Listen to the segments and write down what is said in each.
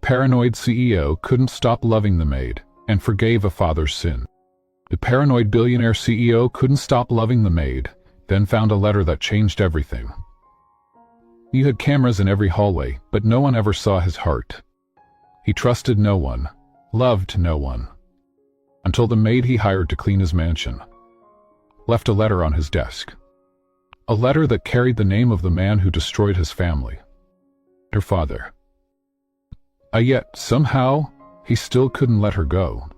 paranoid CEO couldn't stop loving the maid and forgave a father's sin. The paranoid billionaire CEO couldn't stop loving the maid, then found a letter that changed everything. He had cameras in every hallway, but no one ever saw his heart. He trusted no one, loved no one, until the maid he hired to clean his mansion left a letter on his desk. A letter that carried the name of the man who destroyed his family, her father. Yet, somehow, he still couldn't let her go.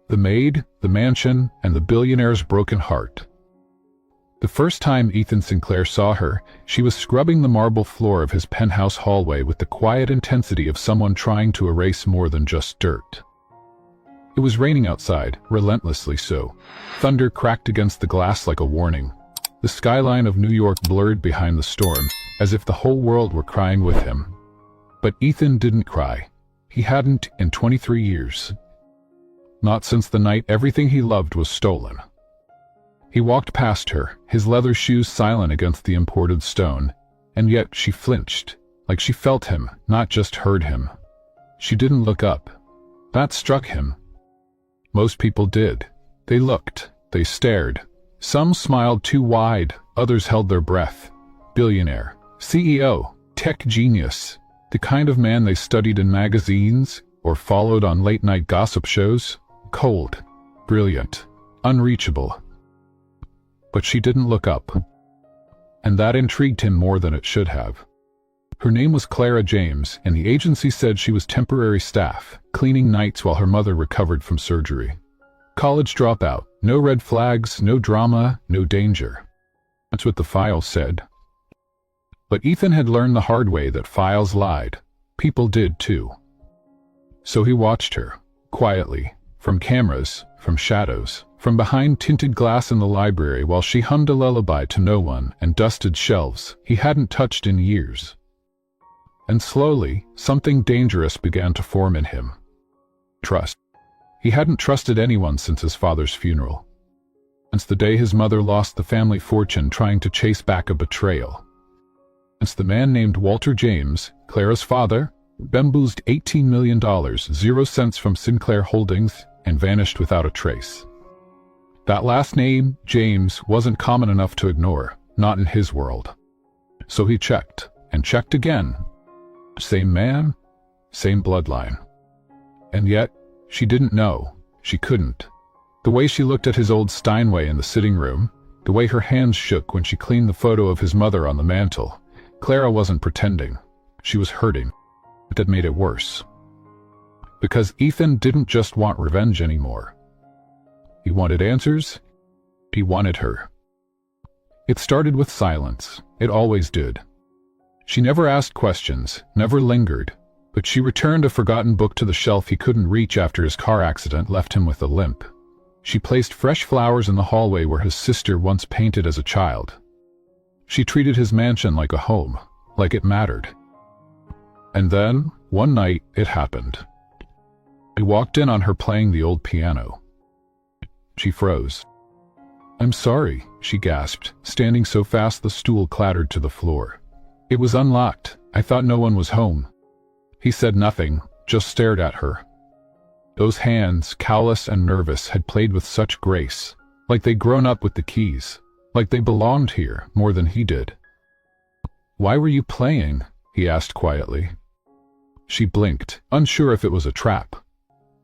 The maid, the mansion, and the billionaire's broken heart. The first time Ethan Sinclair saw her, she was scrubbing the marble floor of his penthouse hallway with the quiet intensity of someone trying to erase more than just dirt. It was raining outside, relentlessly so. Thunder cracked against the glass like a warning. The skyline of New York blurred behind the storm, as if the whole world were crying with him. But Ethan didn't cry. He hadn't in 23 years. Not since the night everything he loved was stolen. He walked past her, his leather shoes silent against the imported stone, and yet she flinched, like she felt him, not just heard him. She didn't look up. That struck him. Most people did. They looked, they stared. Some smiled too wide, others held their breath. Billionaire, CEO, tech genius, the kind of man they studied in magazines or followed on late-night gossip shows. Cold, brilliant, unreachable. But she didn't look up, and that intrigued him more than it should have. Her name was Clara James, and the agency said she was temporary staff, cleaning nights while her mother recovered from surgery. College dropout, no red flags, no drama, no danger. That's what the files said. But Ethan had learned the hard way that files lied. People did too. So he watched her, quietly, from cameras, from shadows, from behind tinted glass in the library while she hummed a lullaby to no one and dusted shelves he hadn't touched in years. And slowly, something dangerous began to form in him. Trust. He hadn't trusted anyone since his father's funeral. Since the day his mother lost the family fortune trying to chase back a betrayal. Since the man named Walter James, Clara's father, bamboozled $18 million, 0 cents from Sinclair Holdings, and vanished without a trace. That last name, James, wasn't common enough to ignore, not in his world. So he checked, and checked again. Same man, same bloodline. And yet, she didn't know. She couldn't. The way she looked at his old Steinway in the sitting room, the way her hands shook when she cleaned the photo of his mother on the mantel, Clara wasn't pretending. She was hurting. That made it worse. Because Ethan didn't just want revenge anymore. He wanted answers. He wanted her. It started with silence. It always did. She never asked questions, never lingered, but she returned a forgotten book to the shelf he couldn't reach after his car accident left him with a limp. She placed fresh flowers in the hallway where his sister once painted as a child. She treated his mansion like a home, like it mattered. And then, one night, it happened. He walked in on her playing the old piano. She froze. "I'm sorry," she gasped, standing so fast the stool clattered to the floor. "It was unlocked. I thought no one was home." He said nothing, just stared at her. Those hands, callous and nervous, had played with such grace, like they'd grown up with the keys, like they belonged here more than he did. "Why were you playing?" he asked quietly. She blinked, unsure if it was a trap.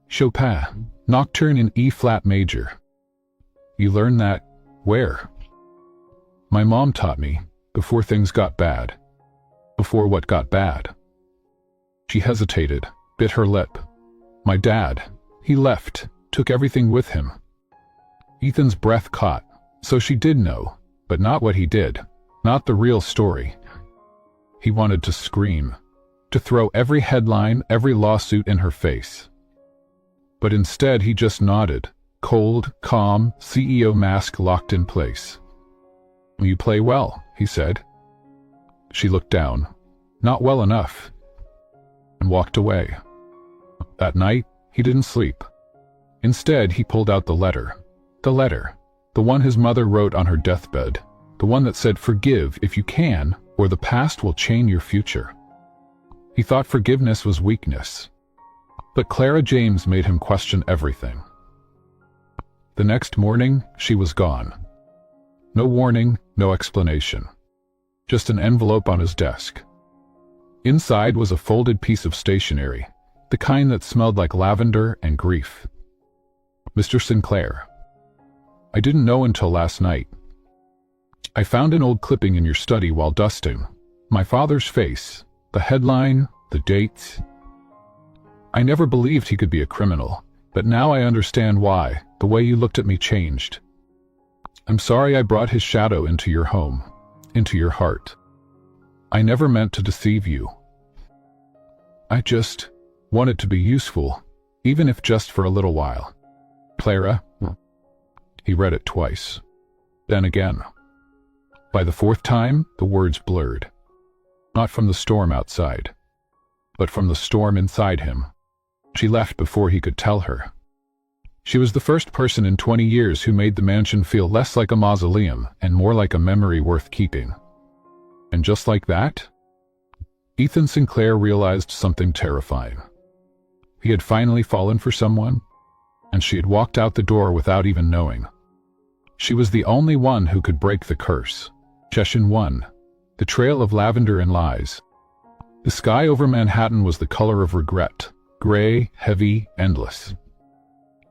"Chopin, Nocturne in E-flat major." "You learned that where?" "My mom taught me, before things got bad." "Before what got bad?" She hesitated, bit her lip. "My dad. He left, took everything with him." Ethan's breath caught. So she did know, but not what he did, not the real story. He wanted to scream, to throw every headline, every lawsuit in her face. But instead he just nodded, cold, calm, CEO mask locked in place. "You play well," he said. She looked down. "Not well enough," and walked away. That night, he didn't sleep. Instead, he pulled out the letter. The one his mother wrote on her deathbed. The one that said, "Forgive if you can, or the past will chain your future." He thought forgiveness was weakness, But Clara James made him question everything. The next morning, she was gone. No warning, no explanation. Just an envelope on his desk. Inside was a folded piece of stationery, the kind that smelled like lavender and grief. Mr. Sinclair, I didn't know until last night. I found an old clipping in your study while dusting. My father's face, the headline, the dates. I never believed he could be a criminal, but now I understand why. The way you looked at me changed. I'm sorry I brought his shadow into your home, into your heart. I never meant to deceive you. I just wanted to be useful, even if just for a little while. Clara. He read it twice. Then again. By the fourth time, the words blurred. Not from the storm outside, but from the storm inside him. She left before he could tell her. She was the first person in 20 years who made the mansion feel less like a mausoleum and more like a memory worth keeping. And just like that, Ethan Sinclair realized something terrifying. He had finally fallen for someone, and she had walked out the door without even knowing. She was the only one who could break the curse. Session 1. The Trail of Lavender and Lies. The sky over Manhattan was the color of regret, gray, heavy, endless.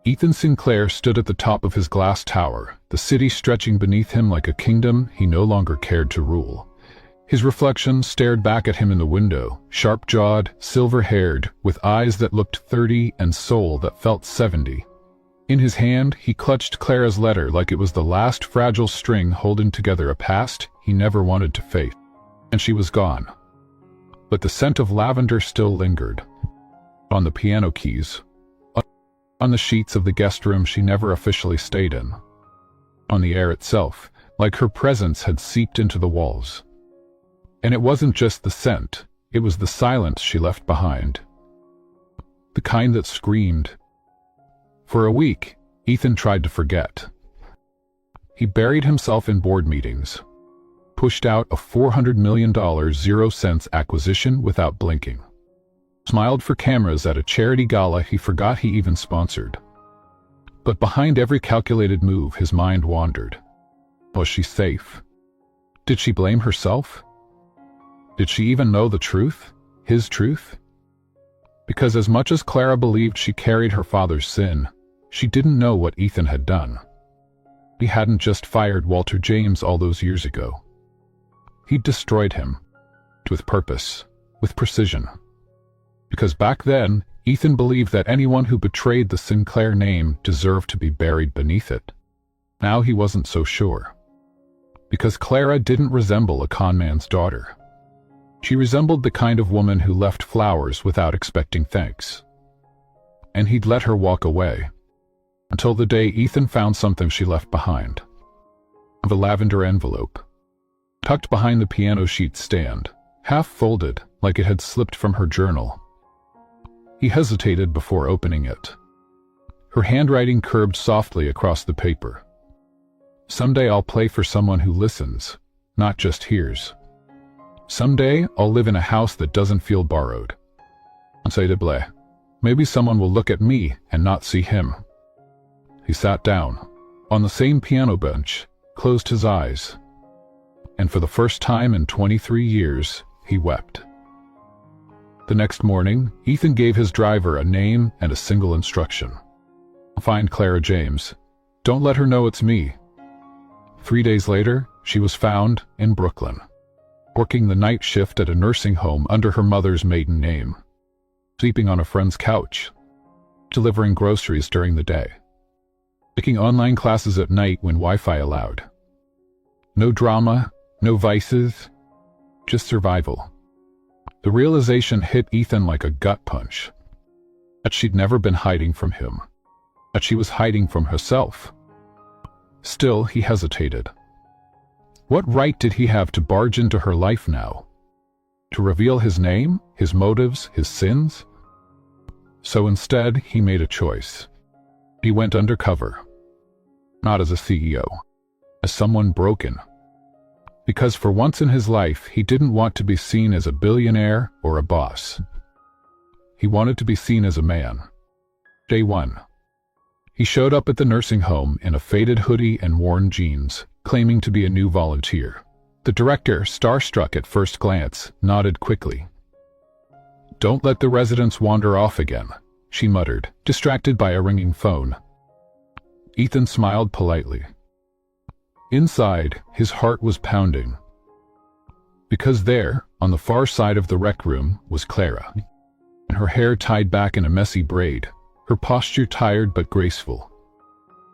Ethan Sinclair stood at the top of his glass tower, the city stretching beneath him like a kingdom he no longer cared to rule. His reflection stared back at him in the window, sharp-jawed, silver-haired, with eyes that looked 30 and soul that felt 70. In his hand, he clutched Clara's letter like it was the last fragile string holding together a past he never wanted to face. And she was gone. But the scent of lavender still lingered. On the piano keys, on the sheets of the guest room she never officially stayed in, on the air itself, like her presence had seeped into the walls. And it wasn't just the scent, it was the silence she left behind. The kind that screamed. For a week, Ethan tried to forget. He buried himself in board meetings, pushed out a $400 million 0-cents acquisition without blinking, smiled for cameras at a charity gala he forgot he even sponsored. But behind every calculated move, his mind wandered. Was she safe? Did she blame herself? Did she even know the truth? His truth? Because as much as Clara believed she carried her father's sin, she didn't know what Ethan had done. He hadn't just fired Walter James all those years ago. He'd destroyed him. With purpose, with precision. Because back then, Ethan believed that anyone who betrayed the Sinclair name deserved to be buried beneath it. Now he wasn't so sure. Because Clara didn't resemble a conman's daughter. She resembled the kind of woman who left flowers without expecting thanks. And he'd let her walk away. Until the day Ethan found something she left behind. The lavender envelope. Tucked behind the piano sheet stand, half folded like it had slipped from her journal. He hesitated before opening it. Her handwriting curved softly across the paper. Someday I'll play for someone who listens, not just hears. Someday I'll live in a house that doesn't feel borrowed. Say de blé. Maybe someone will look at me and not see him. He sat down, on the same piano bench, closed his eyes, and for the first time in 23 years, he wept. The next morning, Ethan gave his driver a name and a single instruction. Find Clara James. Don't let her know it's me. 3 days later, she was found in Brooklyn, working the night shift at a nursing home under her mother's maiden name, sleeping on a friend's couch, delivering groceries during the day, taking online classes at night when Wi-Fi allowed. No drama, no vices, just survival. The realization hit Ethan like a gut punch. That she'd never been hiding from him. That she was hiding from herself. Still, he hesitated. What right did he have to barge into her life now? To reveal his name, his motives, his sins? So instead, he made a choice. He went undercover. Not as a CEO, as someone broken. Because for once in his life, he didn't want to be seen as a billionaire or a boss. He wanted to be seen as a man. Day 1. He showed up at the nursing home in a faded hoodie and worn jeans, claiming to be a new volunteer. The director, starstruck at first glance, nodded quickly. "Don't let the residents wander off again," she muttered, distracted by a ringing phone. Ethan smiled politely. Inside, his heart was pounding. Because there, on the far side of the rec room, was Clara. Her hair tied back in a messy braid, her posture tired but graceful.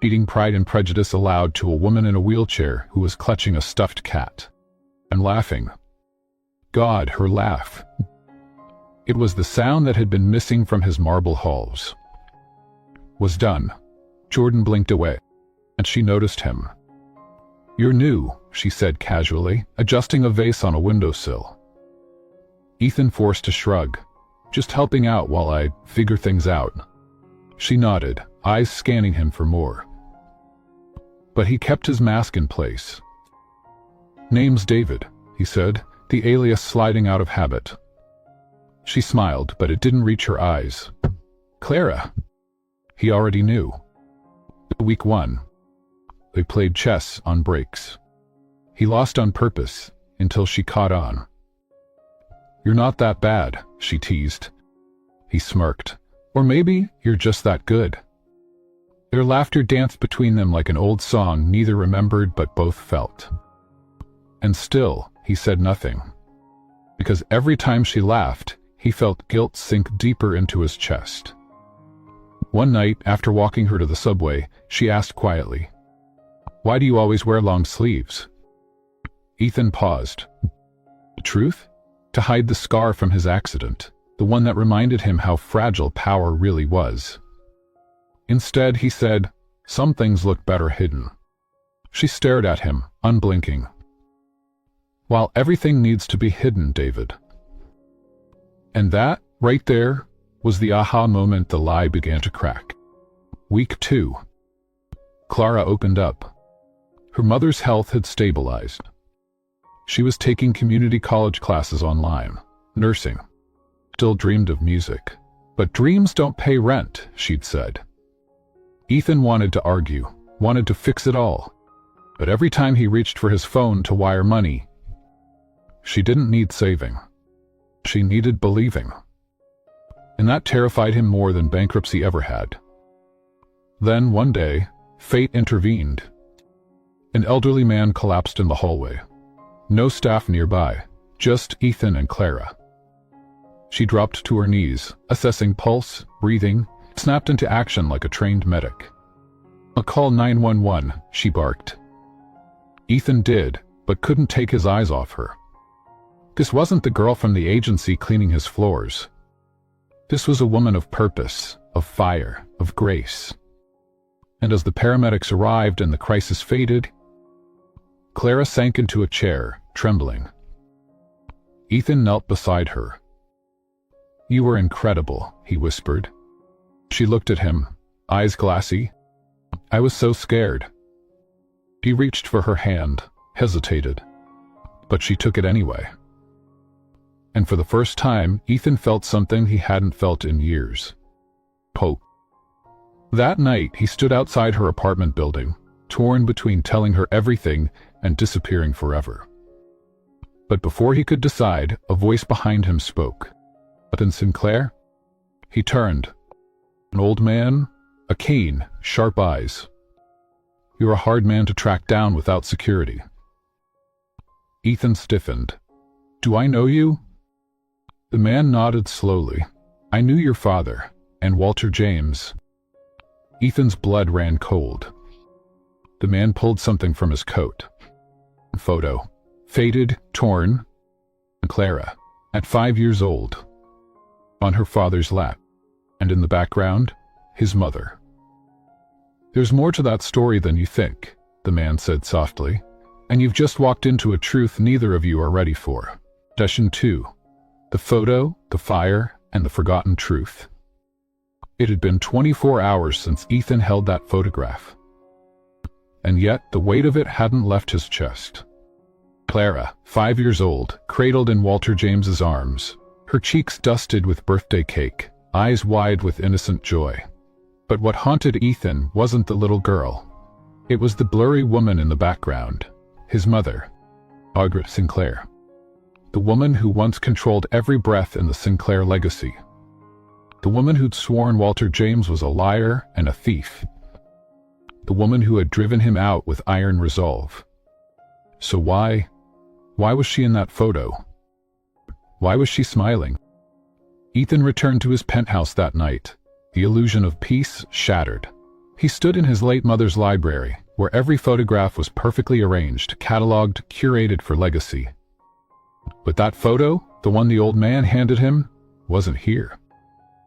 Eating Pride and Prejudice aloud to a woman in a wheelchair who was clutching a stuffed cat. And laughing. God, her laugh. It was the sound that had been missing from his marble halls. Was done. Jordan blinked away, and she noticed him. "You're new," she said casually, adjusting a vase on a windowsill. Ethan forced a shrug. "Just helping out while I figure things out." She nodded, eyes scanning him for more. But he kept his mask in place. "Name's David," he said, the alias sliding out of habit. She smiled, but it didn't reach her eyes. "Clara." He already knew. Week 1. They played chess on breaks. He lost on purpose, until she caught on. "You're not that bad," she teased. He smirked. "Or maybe you're just that good." Their laughter danced between them like an old song neither remembered but both felt. And still, he said nothing. Because every time she laughed, he felt guilt sink deeper into his chest. One night, after walking her to the subway, she asked quietly, "Why do you always wear long sleeves?" Ethan paused. The truth? To hide the scar from his accident, the one that reminded him how fragile power really was. Instead, he said, "Some things look better hidden." She stared at him, unblinking. "While everything needs to be hidden, David." And that, right there, was the aha moment the lie began to crack. Week 2. Clara opened up. Her mother's health had stabilized. She was taking community college classes online, nursing. Still dreamed of music. But dreams don't pay rent, she'd said. Ethan wanted to argue, wanted to fix it all. But every time he reached for his phone to wire money, she didn't need saving. She needed believing. And that terrified him more than bankruptcy ever had. Then, one day, fate intervened. An elderly man collapsed in the hallway. No staff nearby, just Ethan and Clara. She dropped to her knees, assessing pulse, breathing, snapped into action like a trained medic. "I'll call 911, she barked. Ethan did, but couldn't take his eyes off her. This wasn't the girl from the agency cleaning his floors. This was a woman of purpose, of fire, of grace. And as the paramedics arrived and the crisis faded, Clara sank into a chair, trembling. Ethan knelt beside her. "You were incredible," he whispered. She looked at him, eyes glassy. "I was so scared." He reached for her hand, hesitated. But she took it anyway. And for the first time, Ethan felt something he hadn't felt in years. Hope. That night, he stood outside her apartment building, torn between telling her everything and disappearing forever. But before he could decide, a voice behind him spoke. "Ethan Sinclair?" He turned. An old man, a cane, sharp eyes. "You're a hard man to track down without security." Ethan stiffened. "Do I know you?" The man nodded slowly. "I knew your father, and Walter James." Ethan's blood ran cold. The man pulled something from his coat. A photo. Faded, torn. Clara, at 5 years old. On her father's lap. And in the background, his mother. "There's more to that story than you think," the man said softly. "And you've just walked into a truth neither of you are ready for. Session 2. The photo, the fire, and the forgotten truth." It had been 24 hours since Ethan held that photograph. And yet the weight of it hadn't left his chest. Clara, 5 years old, cradled in Walter James's arms, her cheeks dusted with birthday cake, eyes wide with innocent joy. But what haunted Ethan wasn't the little girl. It was the blurry woman in the background, his mother, Margaret Sinclair. The woman who once controlled every breath in the Sinclair legacy. The woman who'd sworn Walter James was a liar and a thief. The woman who had driven him out with iron resolve. So why was she in that photo? Why was she smiling? Ethan returned to his penthouse that night, the illusion of peace shattered. He stood in his late mother's library, where every photograph was perfectly arranged, catalogued, curated for legacy. But that photo, the one the old man handed him, wasn't here.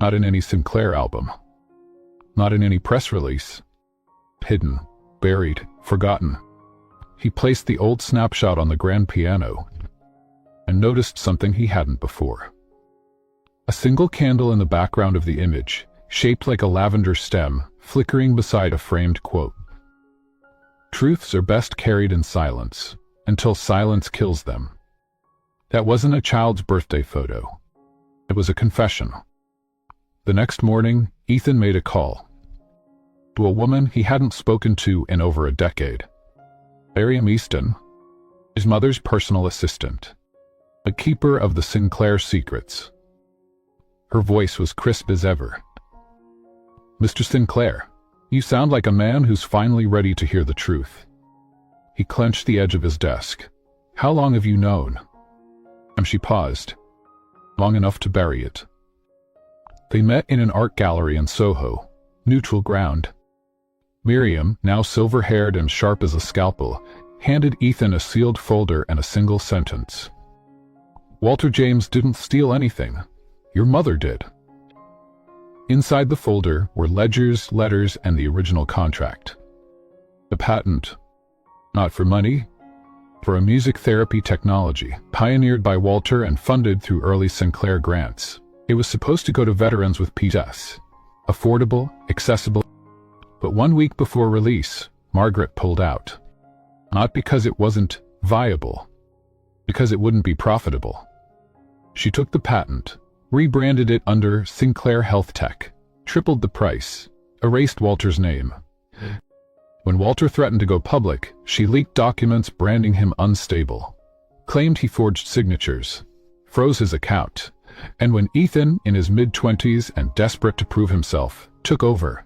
Not in any Sinclair album. Not in any press release. Hidden, buried, forgotten. He placed the old snapshot on the grand piano and noticed something he hadn't before. A single candle in the background of the image, shaped like a lavender stem, flickering beside a framed quote. Truths are best carried in silence, until silence kills them. That wasn't a child's birthday photo. It was a confession. The next morning, Ethan made a call to a woman he hadn't spoken to in over a decade. Miriam Easton, his mother's personal assistant, a keeper of the Sinclair secrets. Her voice was crisp as ever. "Mr. Sinclair, you sound like a man who's finally ready to hear the truth." He clenched the edge of his desk. "How long have you known?" And she paused, long enough to bury it. They met in an art gallery in Soho, neutral ground. Miriam, now silver-haired and sharp as a scalpel, handed Ethan a sealed folder and a single sentence. "Walter James didn't steal anything. Your mother did." Inside the folder were ledgers, letters, and the original contract. A patent, not for money, for a music therapy technology pioneered by Walter and funded through early Sinclair grants. It was supposed to go to veterans with PTSD. Affordable, accessible. But 1 week before release, Margaret pulled out. Not because it wasn't viable, because it wouldn't be profitable. She took the patent, rebranded it under Sinclair Health Tech, tripled the price, erased Walter's name. When Walter threatened to go public, she leaked documents branding him unstable, claimed he forged signatures, froze his account, and when Ethan, in his mid-20s and desperate to prove himself, took over,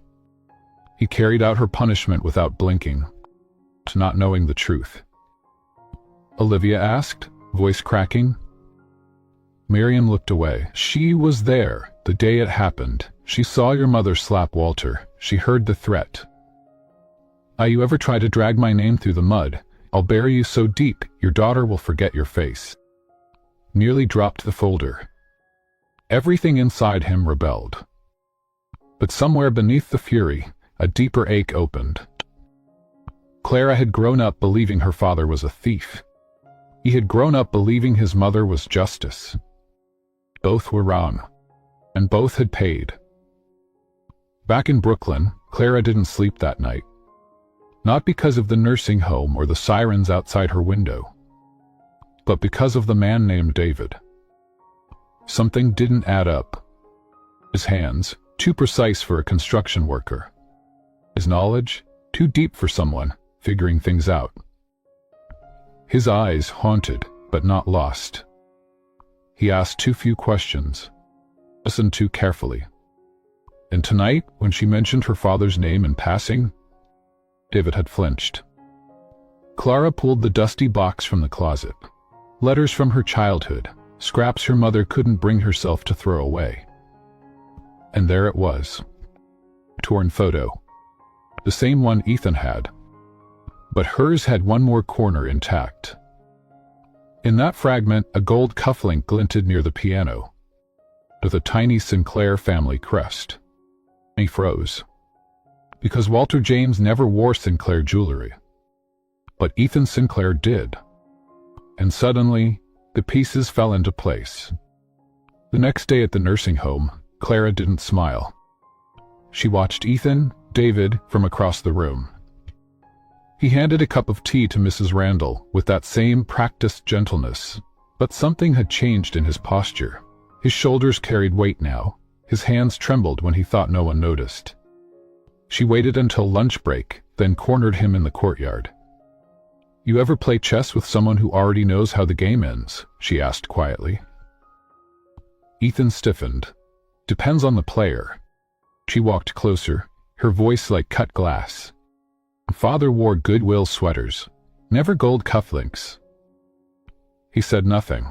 he carried out her punishment without blinking, to not knowing the truth. Olivia asked, voice cracking. Miriam looked away. "She was there, the day it happened. She saw your mother slap Walter. She heard the threat. You ever try to drag my name through the mud, I'll bury you so deep, your daughter will forget your face." Nearly dropped the folder. Everything inside him rebelled. But somewhere beneath the fury, a deeper ache opened. Clara had grown up believing her father was a thief. He had grown up believing his mother was justice. Both were wrong, and both had paid. Back in Brooklyn, Clara didn't sleep that night. Not because of the nursing home or the sirens outside her window, but because of the man named David. Something didn't add up. His hands, too precise for a construction worker. His knowledge, too deep for someone figuring things out. His eyes haunted, but not lost. He asked too few questions, listened too carefully. And tonight, when she mentioned her father's name in passing, David had flinched. Clara pulled the dusty box from the closet. Letters from her childhood, scraps her mother couldn't bring herself to throw away. And there it was. A torn photo. The same one Ethan had. But hers had one more corner intact. In that fragment, a gold cufflink glinted near the piano, with a tiny Sinclair family crest. He froze. Because Walter James never wore Sinclair jewelry. But Ethan Sinclair did. And suddenly, the pieces fell into place. The next day at the nursing home, Clara didn't smile. She watched Ethan, David, from across the room. He handed a cup of tea to Mrs. Randall with that same practiced gentleness, but something had changed in his posture. His shoulders carried weight now, His hands trembled when he thought no one noticed. She waited until lunch break, then cornered him in the courtyard. "You ever play chess with someone who already knows how the game ends?" she asked quietly. Ethan stiffened. "Depends on the player." She walked closer, her voice like cut glass. "Father wore Goodwill sweaters, never gold cufflinks." He said nothing.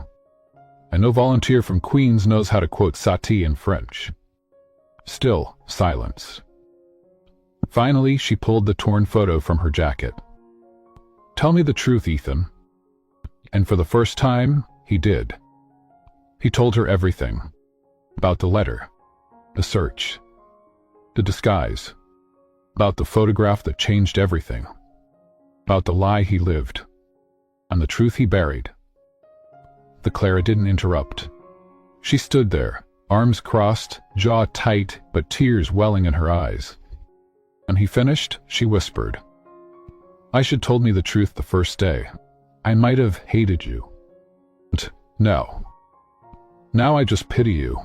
"And no volunteer from Queens knows how to quote Satie in French." Still silence. Finally, she pulled the torn photo from her jacket. "Tell me the truth, Ethan." And for the first time, he did. He told her everything. About the letter, the search, the disguise, about the photograph that changed everything, about the lie he lived, and the truth he buried. But Clara didn't interrupt. She stood there, arms crossed, jaw tight, but tears welling in her eyes. When he finished, she whispered, "I should told me the truth the first day. I might have hated you. But no. Now I just pity you."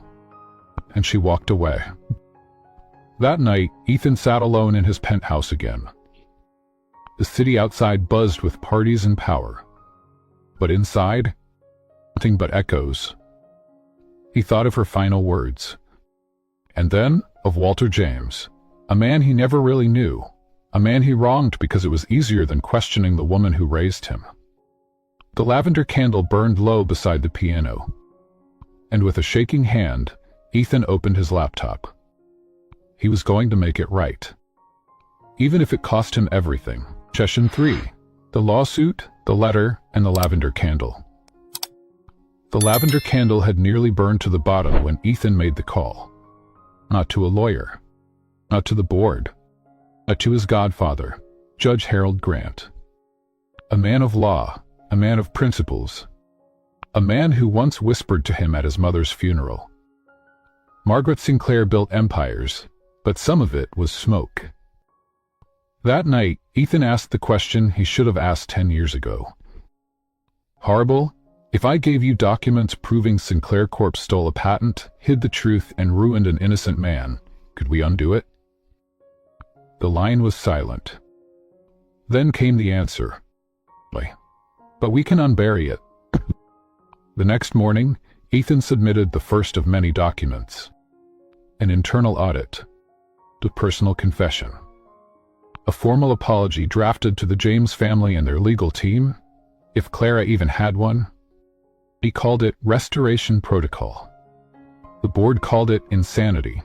And she walked away. That night, Ethan sat alone in his penthouse again. The city outside buzzed with parties and power. But inside, nothing but echoes. He thought of her final words. And then of Walter James, a man he never really knew, a man he wronged because it was easier than questioning the woman who raised him. The lavender candle burned low beside the piano. And with a shaking hand, Ethan opened his laptop. He was going to make it right. Even if it cost him everything. Session 3. The lawsuit, the letter, and the lavender candle. The lavender candle had nearly burned to the bottom when Ethan made the call. Not to a lawyer. Not to the board. But to his godfather, Judge Harold Grant. A man of law, a man of principles. A man who once whispered to him at his mother's funeral. Margaret Sinclair built empires, but some of it was smoke. That night, Ethan asked the question he should have asked 10 years ago. "Horrible, if I gave you documents proving Sinclair Corp stole a patent, hid the truth, and ruined an innocent man, could we undo it?" The line was silent. Then came the answer. "But we can unbury it." The next morning, Ethan submitted the first of many documents. An internal audit. A personal confession. A formal apology drafted to the James family and their legal team, if Clara even had one. He called it Restoration Protocol. The board called it insanity.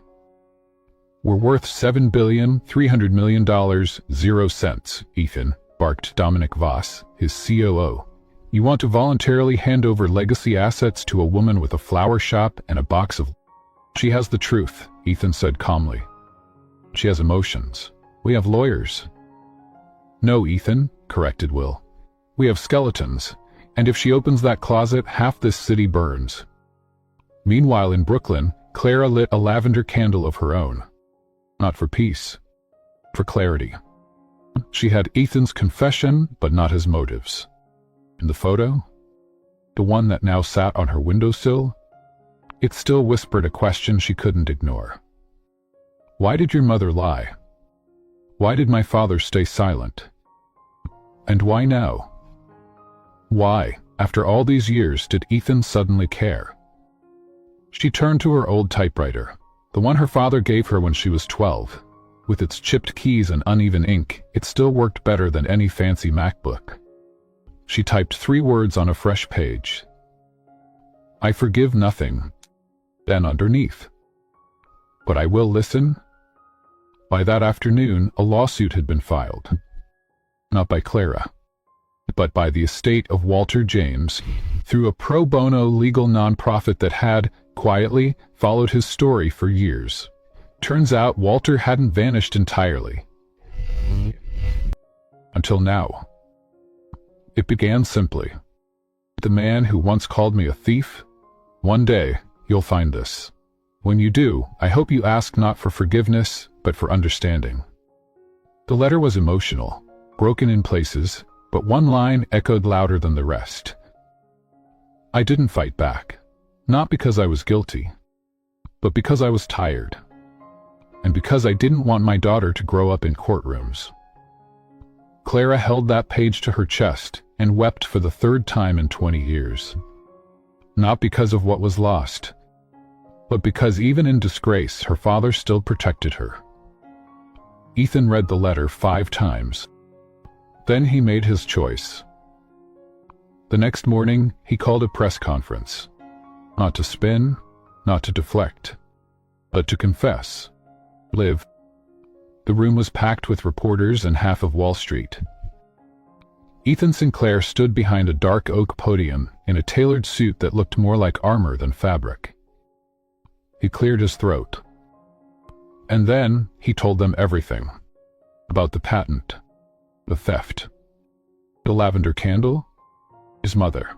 "We're worth $7,300,000,000, 0 cents, Ethan," barked Dominic Voss, his COO. "You want to voluntarily hand over legacy assets to a woman with a flower shop and a box of—" "She has the truth," Ethan said calmly. "She has emotions. We have lawyers." "No, Ethan," corrected Will. "We have skeletons, and if she opens that closet, half this city burns." Meanwhile in Brooklyn, Clara lit a lavender candle of her own. Not for peace. For clarity. She had Ethan's confession, but not his motives. And the photo? The one that now sat on her windowsill? It still whispered a question she couldn't ignore. Why did your mother lie? Why did my father stay silent? And why now? Why, after all these years, did Ethan suddenly care? She turned to her old typewriter, the one her father gave her when she was 12. With its chipped keys and uneven ink, it still worked better than any fancy MacBook. She typed 3 words on a fresh page. "I forgive nothing." Then underneath, "But I will listen." By that afternoon, a lawsuit had been filed. Not by Clara, but by the estate of Walter James, through a pro bono legal nonprofit that had, quietly, followed his story for years. Turns out Walter hadn't vanished entirely. Until now. It began simply. "The man who once called me a thief? One day, you'll find this. When you do, I hope you ask not for forgiveness, but for understanding." The letter was emotional, broken in places, but one line echoed louder than the rest. "I didn't fight back. Not because I was guilty. but because I was tired, and because I didn't want my daughter to grow up in courtrooms. Clara held that page to her chest and wept for the third time in 20 years. Not because of what was lost, but because even in disgrace, her father still protected her. Ethan read the letter 5 times. Then he made his choice. The next morning, he called a press conference. Not to spin, not to deflect, but to confess. Live. The room was packed with reporters and half of Wall Street. Ethan Sinclair stood behind a dark oak podium in a tailored suit that looked more like armor than fabric. He cleared his throat. And then he told them everything. About the patent, the theft, the lavender candle, his mother,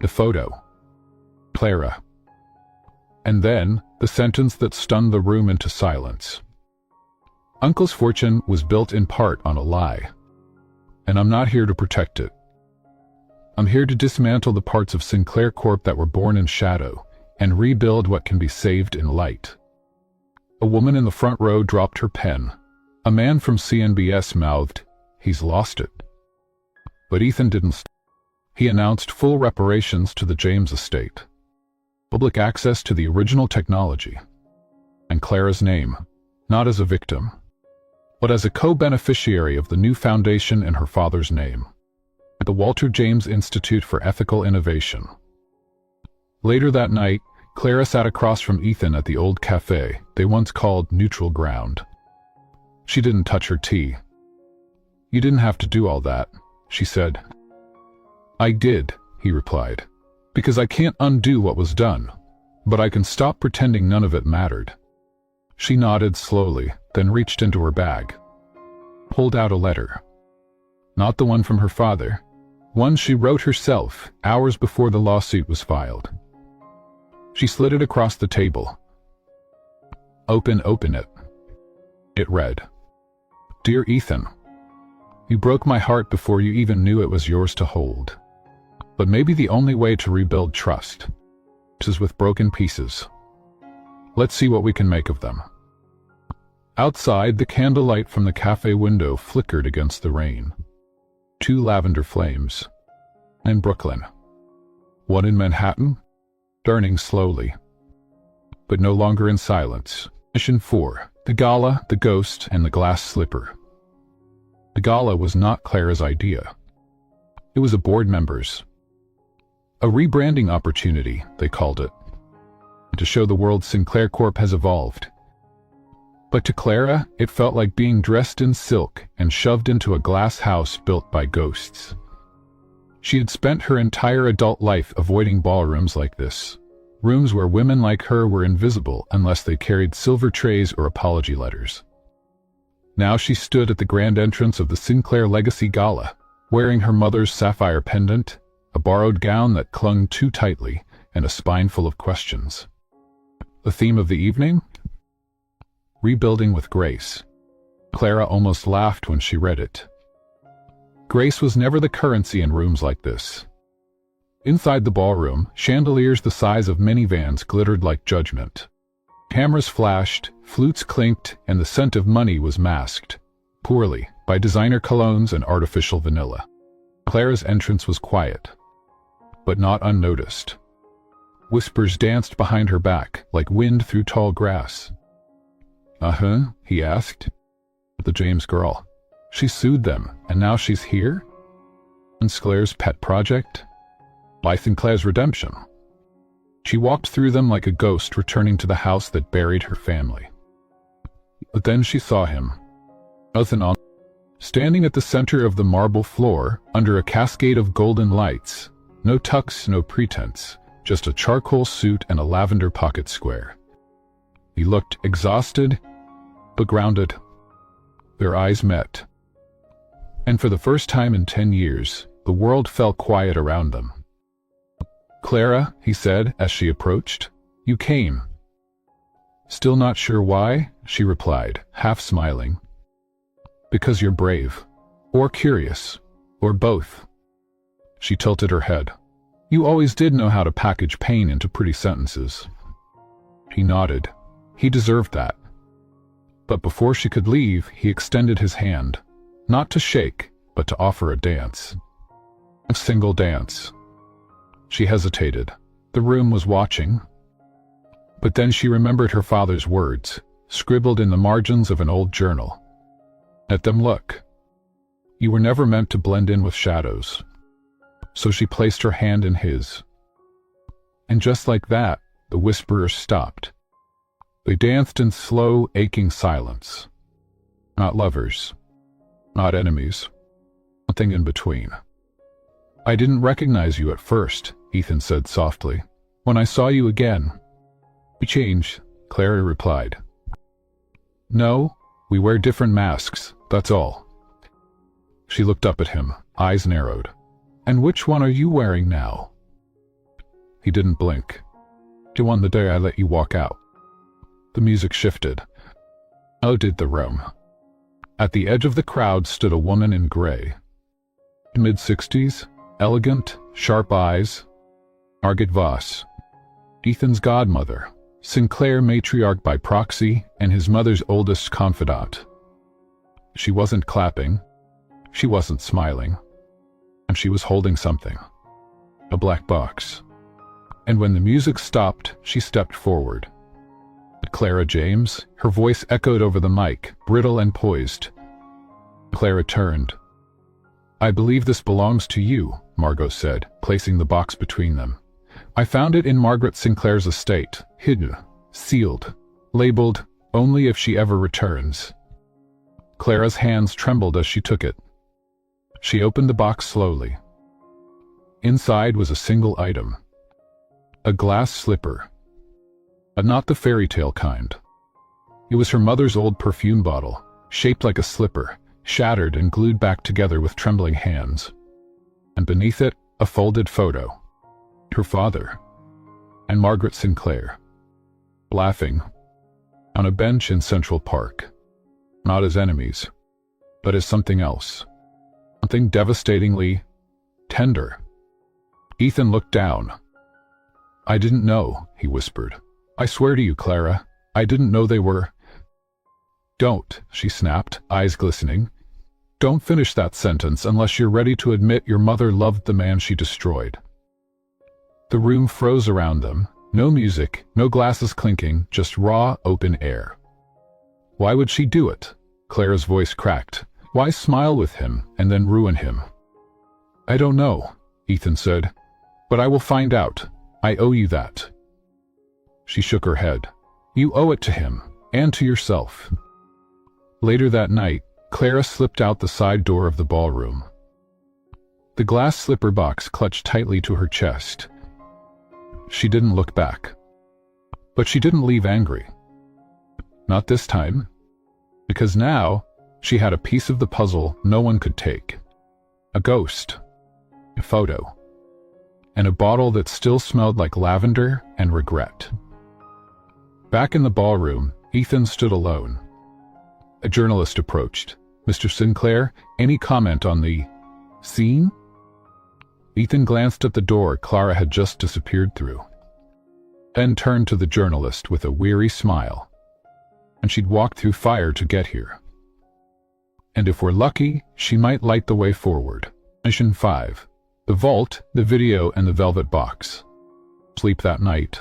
the photo, Clara. And then the sentence that stunned the room into silence. Uncle's fortune was built in part on a lie, and I'm not here to protect it. I'm here to dismantle the parts of Sinclair Corp that were born in shadow and rebuild what can be saved in light. A woman in the front row dropped her pen. A man from CNBS mouthed, "He's lost it." But Ethan didn't. He announced full reparations to the James estate, public access to the original technology, and Clara's name, not as a victim, but as a co-beneficiary of the new foundation in her father's name, the Walter James Institute for Ethical Innovation. Later that night, Clara sat across from Ethan at the old cafe they once called Neutral Ground. She didn't touch her tea. "You didn't have to do all that," she said. "I did," he replied, "because I can't undo what was done, but I can stop pretending none of it mattered." She nodded slowly, then reached into her bag, pulled out a letter. Not the one from her father, one she wrote herself hours before the lawsuit was filed. She slid it across the table. Open it." It read, "Dear Ethan, you broke my heart before you even knew it was yours to hold. But maybe the only way to rebuild trust is with broken pieces. Let's see what we can make of them." Outside, the candlelight from the cafe window flickered against the rain. 2 lavender flames. In Brooklyn. 1 in Manhattan, burning slowly. But no longer in silence. Mission 4. The gala, the ghost, and the glass slipper. The gala was not Clara's idea. It was a board member's. A rebranding opportunity, they called it, to show the world Sinclair Corp has evolved. But to Clara, it felt like being dressed in silk and shoved into a glass house built by ghosts. She had spent her entire adult life avoiding ballrooms like this, rooms where women like her were invisible unless they carried silver trays or apology letters. Now she stood at the grand entrance of the Sinclair Legacy Gala, wearing her mother's sapphire pendant, a borrowed gown that clung too tightly, and a spine full of questions. The theme of the evening? Rebuilding with grace. Clara almost laughed when she read it. Grace was never the currency in rooms like this. Inside the ballroom, chandeliers the size of minivans glittered like judgment. Cameras flashed, flutes clinked, and the scent of money was masked, poorly, by designer colognes and artificial vanilla. Clara's entrance was quiet, but not unnoticed. Whispers danced behind her back, like wind through tall grass. "Uh-huh," he asked. "The James girl. She sued them, and now she's here? Sinclair's pet project? By Sinclair's redemption." She walked through them like a ghost returning to the house that buried her family. But then she saw him. Ethan on, standing at the center of the marble floor, under a cascade of golden lights. No tux, no pretense, just a charcoal suit and a lavender pocket square. He looked exhausted, but grounded. Their eyes met. And for the first time in 10 years, the world fell quiet around them. "Clara," he said as she approached, "you came." "Still not sure why?" she replied, half smiling. "Because you're brave. Or curious. Or both." She tilted her head. "You always did know how to package pain into pretty sentences." He nodded. He deserved that. But before she could leave, he extended his hand, not to shake, but to offer a dance. A single dance. She hesitated. The room was watching. But then she remembered her father's words, scribbled in the margins of an old journal. Let them look. You were never meant to blend in with shadows. So she placed her hand in his. And just like that, the whisperers stopped. They danced in slow, aching silence. Not lovers. Not enemies. Nothing in between. I didn't recognize you at first, Ethan said softly. When I saw you again. We changed, Clara replied. No, we wear different masks, that's all. She looked up at him, eyes narrowed. And which one are you wearing now? He didn't blink. You won the day I let you walk out. The music shifted. So did the room. At the edge of the crowd stood a woman in gray. Mid-60s, elegant, sharp eyes. Margit Voss. Ethan's godmother, Sinclair matriarch by proxy, and his mother's oldest confidant. She wasn't clapping. She wasn't smiling. And she was holding something. A black box. And when the music stopped, she stepped forward. Clara James, her voice echoed over the mic, brittle and poised. Clara turned. I believe this belongs to you, Margot said, placing the box between them. I found it in Margaret Sinclair's estate, hidden, sealed, labeled, only if she ever returns. Clara's hands trembled as she took it. She opened the box slowly. Inside was a single item. A glass slipper. But not the fairy tale kind. It was her mother's old perfume bottle, shaped like a slipper, shattered and glued back together with trembling hands. And beneath it, a folded photo. Her father. And Margaret Sinclair. Laughing. On a bench in Central Park. Not as enemies, but as something else. Something devastatingly tender. Ethan looked down. I didn't know, he whispered. I swear to you, Clara, I didn't know they were. Don't, she snapped, eyes glistening. Don't finish that sentence unless you're ready to admit your mother loved the man she destroyed. The room froze around them. No music, no glasses clinking, just raw, open air. Why would she do it? Clara's voice cracked. Why smile with him and then ruin him? I don't know, Ethan said. But I will find out. I owe you that. She shook her head. You owe it to him, and to yourself. Later that night, Clara slipped out the side door of the ballroom. The glass slipper box clutched tightly to her chest. She didn't look back. But she didn't leave angry. Not this time. Because now, she had a piece of the puzzle no one could take. A ghost. A photo. And a bottle that still smelled like lavender and regret. Back in the ballroom, Ethan stood alone. A journalist approached. Mr. Sinclair, any comment on the scene? Ethan glanced at the door Clara had just disappeared through. Then turned to the journalist with a weary smile. And she'd walked through fire to get here. And if we're lucky, she might light the way forward. Mission 5. The vault, the video, and the velvet box. Sleep that night.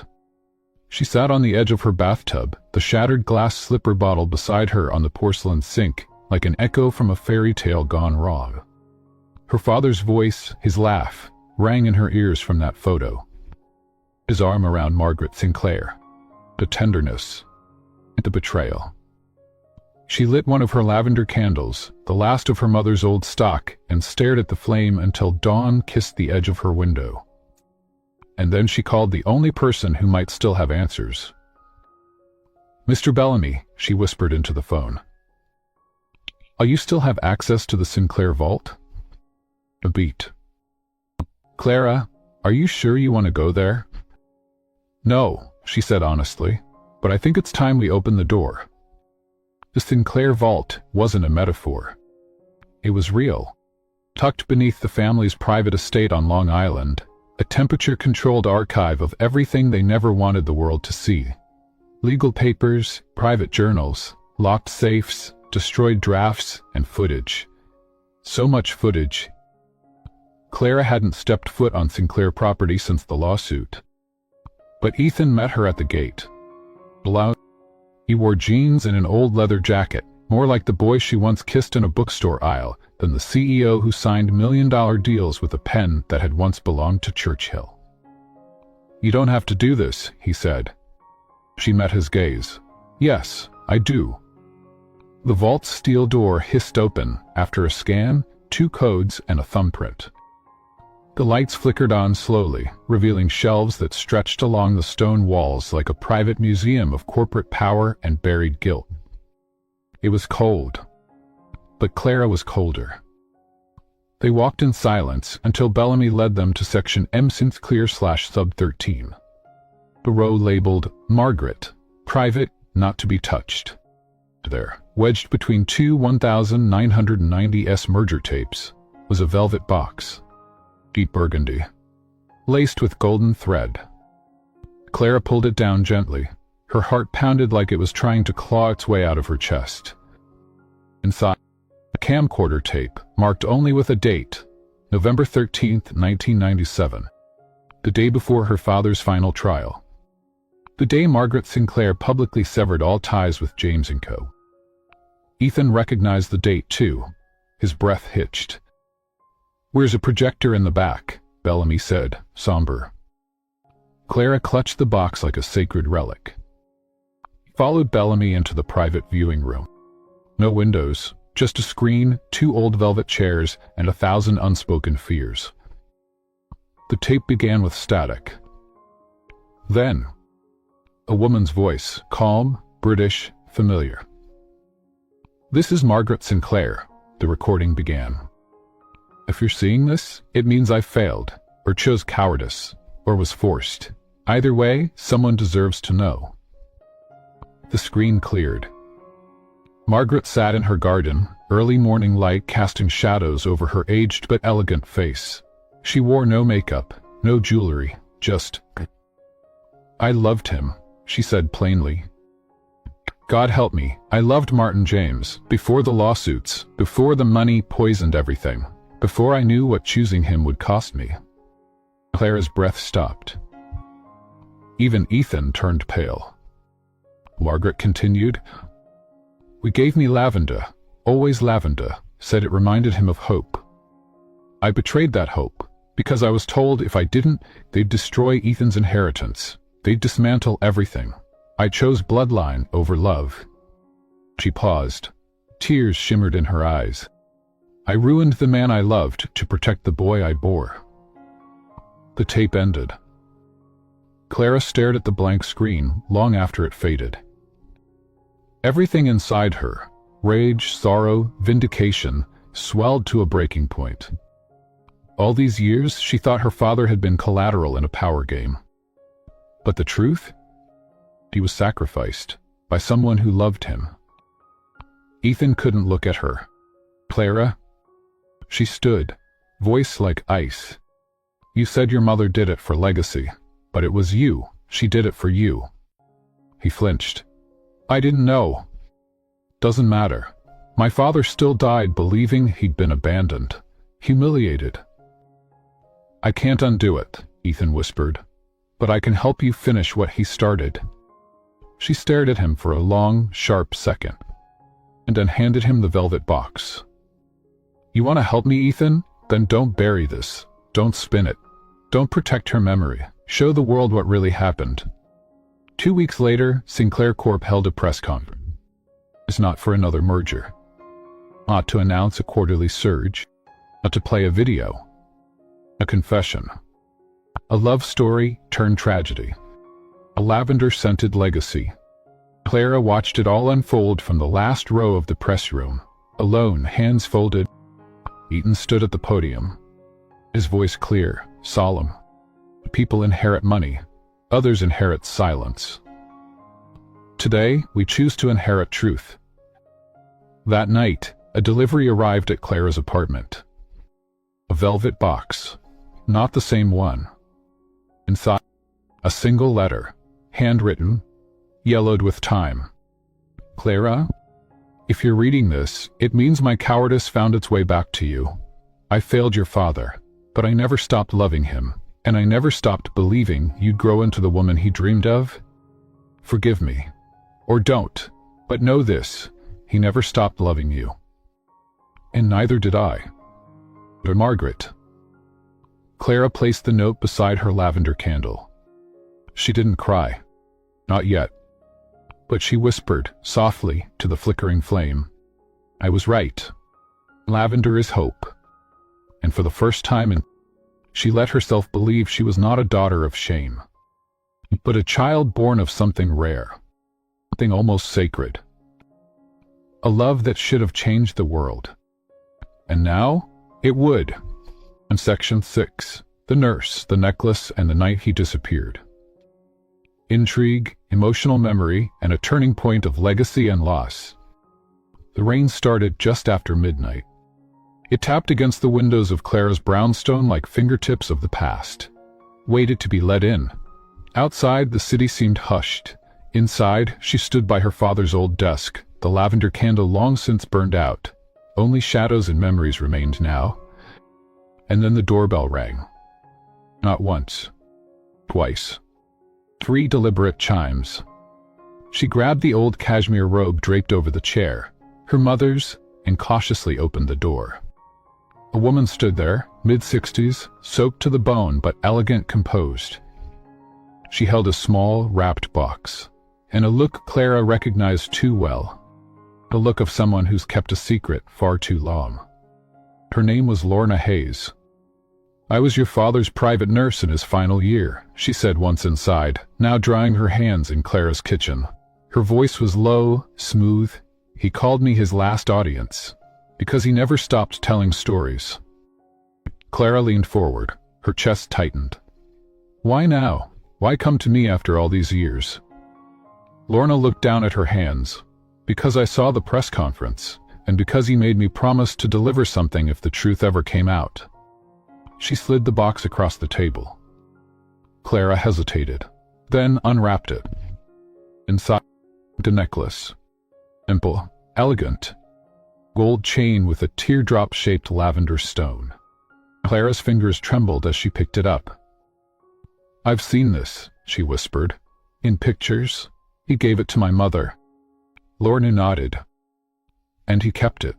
She sat on the edge of her bathtub, the shattered glass slipper bottle beside her on the porcelain sink, like an echo from a fairy tale gone wrong. Her father's voice, his laugh, rang in her ears from that photo. His arm around Margaret Sinclair. The tenderness. The betrayal. She lit one of her lavender candles, the last of her mother's old stock, and stared at the flame until dawn kissed the edge of her window. And then she called the only person who might still have answers. Mr. Bellamy, she whispered into the phone. You still have access to the Sinclair vault? A beat. Clara, are you sure you want to go there? No, she said honestly, but I think it's time we open the door. The Sinclair vault wasn't a metaphor. It was real. Tucked beneath the family's private estate on Long Island, a temperature-controlled archive of everything they never wanted the world to see. Legal papers, private journals, locked safes, destroyed drafts, and footage. So much footage. Clara hadn't stepped foot on Sinclair property since the lawsuit. But Ethan met her at the gate. Blouse. He wore jeans and an old leather jacket, more like the boy she once kissed in a bookstore aisle than the CEO who signed million-dollar deals with a pen that had once belonged to Churchill. "You don't have to do this," he said. She met his gaze. "Yes, I do." The vault's steel door hissed open after a scan, 2 codes, and a thumbprint. The lights flickered on slowly, revealing shelves that stretched along the stone walls like a private museum of corporate power and buried guilt. It was cold, but Clara was colder. They walked in silence until Bellamy led them to section M Sinclair/sub 13. The row labeled Margaret, private, not to be touched. There, wedged between 2 1990s merger tapes, was a velvet box. Deep burgundy, laced with golden thread. Clara pulled it down gently. Her heart pounded like it was trying to claw its way out of her chest. Inside, a camcorder tape, marked only with a date, November 13th, 1997, the day before her father's final trial. The day Margaret Sinclair publicly severed all ties with James & Co. Ethan recognized the date too. His breath hitched. "Where's a projector in the back?" Bellamy said, somber. Clara clutched the box like a sacred relic. He followed Bellamy into the private viewing room. No windows, just a screen, 2 old velvet chairs, and 1,000 unspoken fears. The tape began with static. Then, a woman's voice, calm, British, familiar. "This is Margaret Sinclair," the recording began. "If you're seeing this, it means I failed, or chose cowardice, or was forced. Either way, someone deserves to know." The screen cleared. Margaret sat in her garden, early morning light casting shadows over her aged but elegant face. She wore no makeup, no jewelry, just... "I loved him," she said plainly. "God help me, I loved Martin James, before the lawsuits, before the money poisoned everything, before I knew what choosing him would cost me." Clara's breath stopped. Even Ethan turned pale. Margaret continued, "We gave me lavender, always lavender, said it reminded him of hope. I betrayed that hope, because I was told if I didn't, they'd destroy Ethan's inheritance, they'd dismantle everything. I chose bloodline over love." She paused. Tears shimmered in her eyes. "I ruined the man I loved to protect the boy I bore." The tape ended. Clara stared at the blank screen long after it faded. Everything inside her, rage, sorrow, vindication, swelled to a breaking point. All these years, she thought her father had been collateral in a power game. But the truth? He was sacrificed by someone who loved him. Ethan couldn't look at her. "Clara?" She stood, voice like ice. "You said your mother did it for legacy, but it was you. She did it for you." He flinched. "I didn't know." "Doesn't matter. My father still died believing he'd been abandoned, humiliated." "I can't undo it," Ethan whispered, "but I can help you finish what he started." She stared at him for a long, sharp second, and then handed him the velvet box. "You want to help me, Ethan? Then don't bury this. Don't spin it. Don't protect her memory. Show the world what really happened." 2 weeks later, Sinclair Corp held a press conference. It's not for another merger. Not to announce a quarterly surge. Not to play a video. A confession. A love story turned tragedy. A lavender-scented legacy. Clara watched it all unfold from the last row of the press room, alone, hands folded. Ethan stood at the podium, his voice clear, solemn. People inherit money, others inherit silence. Today, we choose to inherit truth. That night, a delivery arrived at Clara's apartment. A velvet box, not the same one. Inside, a single letter, handwritten, yellowed with time. Clara, if you're reading this, it means my cowardice found its way back to you. I failed your father, but I never stopped loving him, and I never stopped believing you'd grow into the woman he dreamed of. Forgive me. Or don't, but know this, he never stopped loving you. And neither did I. Or Margaret. Clara placed the note beside her lavender candle. She didn't cry. Not yet. But she whispered, softly, to the flickering flame, I was right. Lavender is hope. And for the first time she let herself believe she was not a daughter of shame, but a child born of something rare, something almost sacred. A love that should have changed the world. And now, it would. In Section 6, the nurse, the necklace, and the night he disappeared. Intrigue, emotional memory, and a turning point of legacy and loss. The rain started just after midnight. It tapped against the windows of Clara's brownstone like fingertips of the past, waited to be let in. Outside, the city seemed hushed. Inside, she stood by her father's old desk, the lavender candle long since burned out. Only shadows and memories remained now. And then the doorbell rang. Not once. Twice. 3 deliberate chimes. She grabbed the old cashmere robe draped over the chair, her mother's, and cautiously opened the door. A woman stood there, mid-60s, soaked to the bone but elegant, composed. She held a small, wrapped box, and a look Clara recognized too well. The look of someone who's kept a secret far too long. Her name was Lorna Hayes. I was your father's private nurse in his final year, she said once inside, now drying her hands in Clara's kitchen. Her voice was low, smooth. He called me his last audience, because he never stopped telling stories. Clara leaned forward, her chest tightened. Why now? Why come to me after all these years? Lorna looked down at her hands. Because I saw the press conference, and because he made me promise to deliver something if the truth ever came out. She slid the box across the table. Clara hesitated, then unwrapped it. Inside, a necklace. Simple, elegant. Gold chain with a teardrop-shaped lavender stone. Clara's fingers trembled as she picked it up. I've seen this, she whispered. In pictures. He gave it to my mother. Lorna nodded. And he kept it.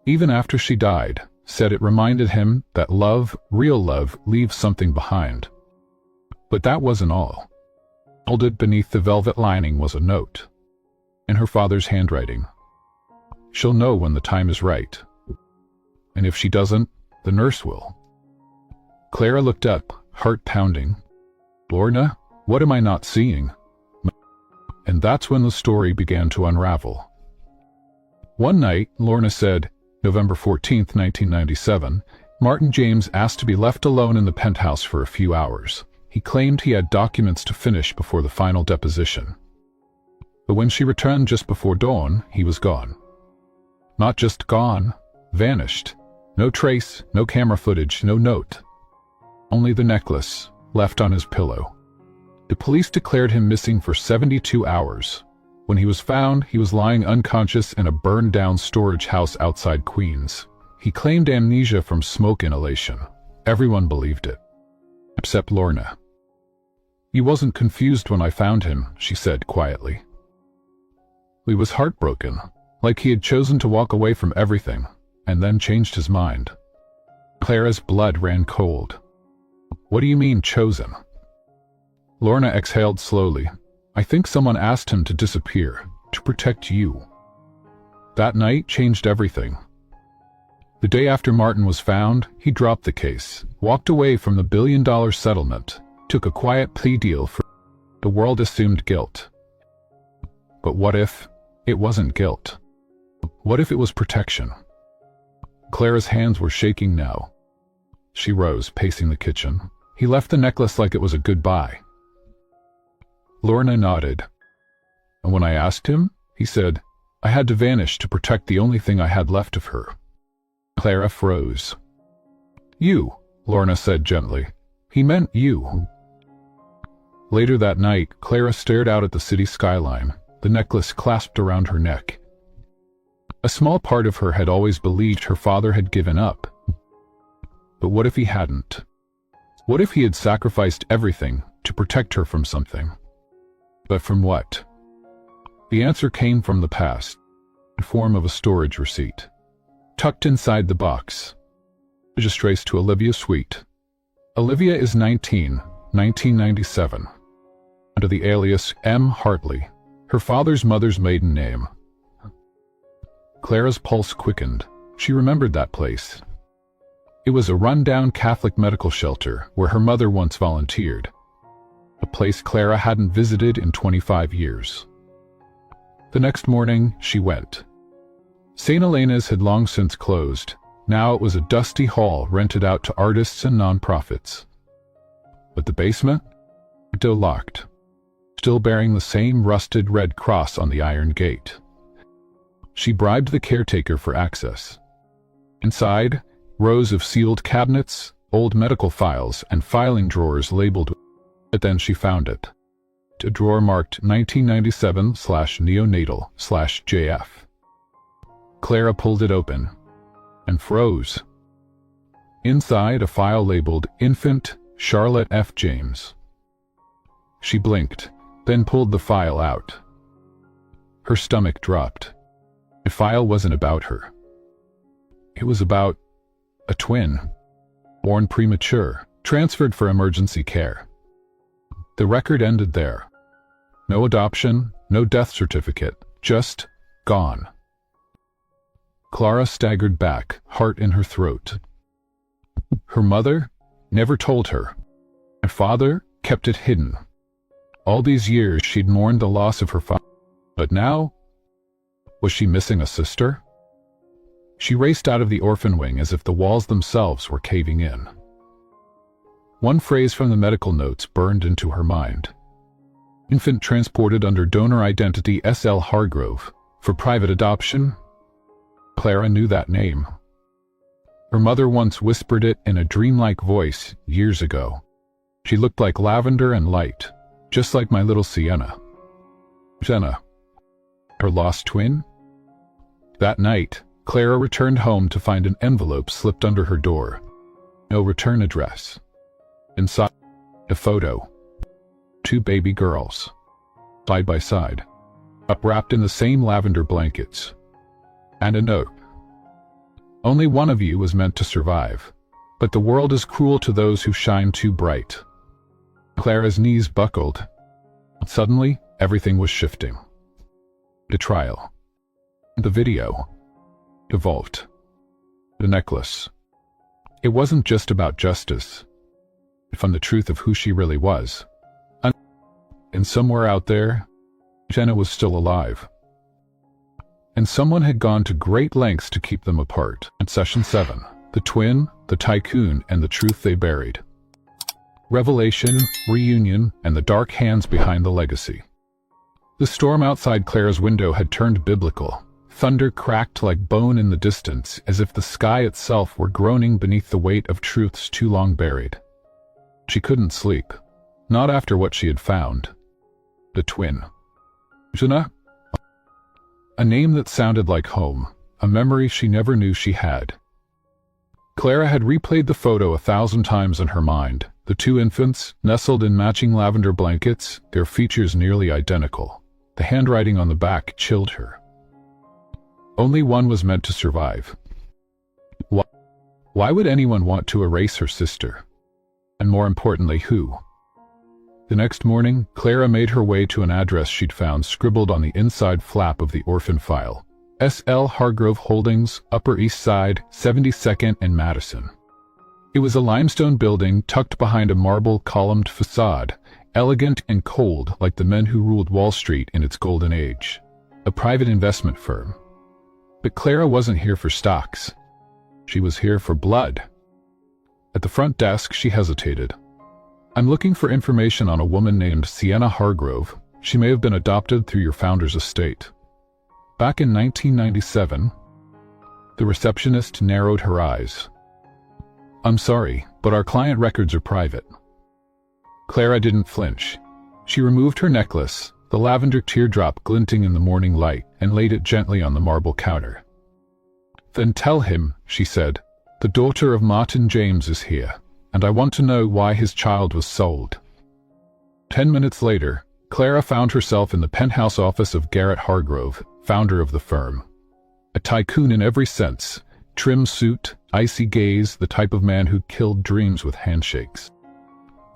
Even after she died, said it reminded him that love, real love, leaves something behind. But that wasn't all. Folded beneath the velvet lining was a note. In her father's handwriting. She'll know when the time is right. And if she doesn't, the nurse will. Clara looked up, heart pounding. Lorna, what am I not seeing? And that's when the story began to unravel. One night, Lorna said, November 14, 1997, Martin James asked to be left alone in the penthouse for a few hours. He claimed he had documents to finish before the final deposition. But when she returned just before dawn, he was gone. Not just gone, vanished. No trace, no camera footage, no note. Only the necklace, left on his pillow. The police declared him missing for 72 hours. When he was found, he was lying unconscious in a burned-down storage house outside Queens. He claimed amnesia from smoke inhalation. Everyone believed it. Except Lorna. He wasn't confused when I found him, she said quietly. He was heartbroken, like he had chosen to walk away from everything, and then changed his mind. Clara's blood ran cold. What do you mean, chosen? Lorna exhaled slowly. I think someone asked him to disappear, to protect you. That night changed everything. The day after Martin was found, he dropped the case, walked away from the billion-dollar settlement, took a quiet plea deal for... The world assumed guilt. But what if it wasn't guilt? What if it was protection? Clara's hands were shaking now. She rose, pacing the kitchen. He left the necklace like it was a goodbye. Lorna nodded. And when I asked him, he said, I had to vanish to protect the only thing I had left of her. Clara froze. You, Lorna said gently. He meant you. Later that night, Clara stared out at the city skyline, the necklace clasped around her neck. A small part of her had always believed her father had given up. But what if he hadn't? What if he had sacrificed everything to protect her from something? But from what? The answer came from the past, in form of a storage receipt. Tucked inside the box, just traced to Olivia's suite. Olivia is 1997. Under the alias M. Hartley, her father's mother's maiden name. Clara's pulse quickened. She remembered that place. It was a run-down Catholic medical shelter where her mother once volunteered. A place Clara hadn't visited in 25 years. The next morning, she went. St. Elena's had long since closed. Now it was a dusty hall rented out to artists and nonprofits. But the basement? Still locked. Still bearing the same rusted red cross on the iron gate. She bribed the caretaker for access. Inside, rows of sealed cabinets, old medical files, and filing drawers labeled. But then she found it. A drawer marked 1997/neonatal/JF. Clara pulled it open and froze. Inside, a file labeled Infant Charlotte F. James. She blinked, then pulled the file out. Her stomach dropped. The file wasn't about her. It was about a twin, born premature, transferred for emergency care. The record ended there. No adoption, no death certificate, just gone. Clara staggered back, heart in her throat. Her mother never told her. Her father kept it hidden. All these years she'd mourned the loss of her father. But now, was she missing a sister? She raced out of the orphan wing as if the walls themselves were caving in. One phrase from the medical notes burned into her mind. Infant transported under donor identity S.L. Hargrove for private adoption. Clara knew that name. Her mother once whispered it in a dreamlike voice years ago. She looked like lavender and light, just like my little Sienna. Sienna, her lost twin? That night, Clara returned home to find an envelope slipped under her door. No return address. Inside, a photo. 2 baby girls, side by side, wrapped in the same lavender blankets. And a note. Only one of you was meant to survive, but the world is cruel to those who shine too bright. Clara's knees buckled. Suddenly, everything was shifting. The trial. The video. The vault. The necklace. It wasn't just about justice. From the truth of who she really was. And somewhere out there, Jenna was still alive. And someone had gone to great lengths to keep them apart. And Session 7, the twin, the tycoon, and the truth they buried. Revelation, reunion, and the dark hands behind the legacy. The storm outside Clara's window had turned biblical. Thunder cracked like bone in the distance, as if the sky itself were groaning beneath the weight of truths too long buried. She couldn't sleep. Not after what she had found. The twin. Jenna? A name that sounded like home, a memory she never knew she had. Clara had replayed the photo 1,000 times in her mind. The 2 infants, nestled in matching lavender blankets, their features nearly identical. The handwriting on the back chilled her. Only one was meant to survive. Why would anyone want to erase her sister? And more importantly, who? The next morning, Clara made her way to an address she'd found scribbled on the inside flap of the orphan file. S.L. Hargrove Holdings, Upper East Side, 72nd and Madison. It was a limestone building tucked behind a marble columned facade, elegant and cold like the men who ruled Wall Street in its golden age. A private investment firm. But Clara wasn't here for stocks. She was here for blood. At the front desk, she hesitated. I'm looking for information on a woman named Sienna Hargrove. She may have been adopted through your founder's estate. Back in 1997, the receptionist narrowed her eyes. I'm sorry, but our client records are private. Clara didn't flinch. She removed her necklace, the lavender teardrop glinting in the morning light, and laid it gently on the marble counter. "Then tell him," she said, "the daughter of Martin James is here, and I want to know why his child was sold." 10 minutes later, Clara found herself in the penthouse office of Garrett Hargrove, founder of the firm. A tycoon in every sense, trim suit, icy gaze, the type of man who killed dreams with handshakes.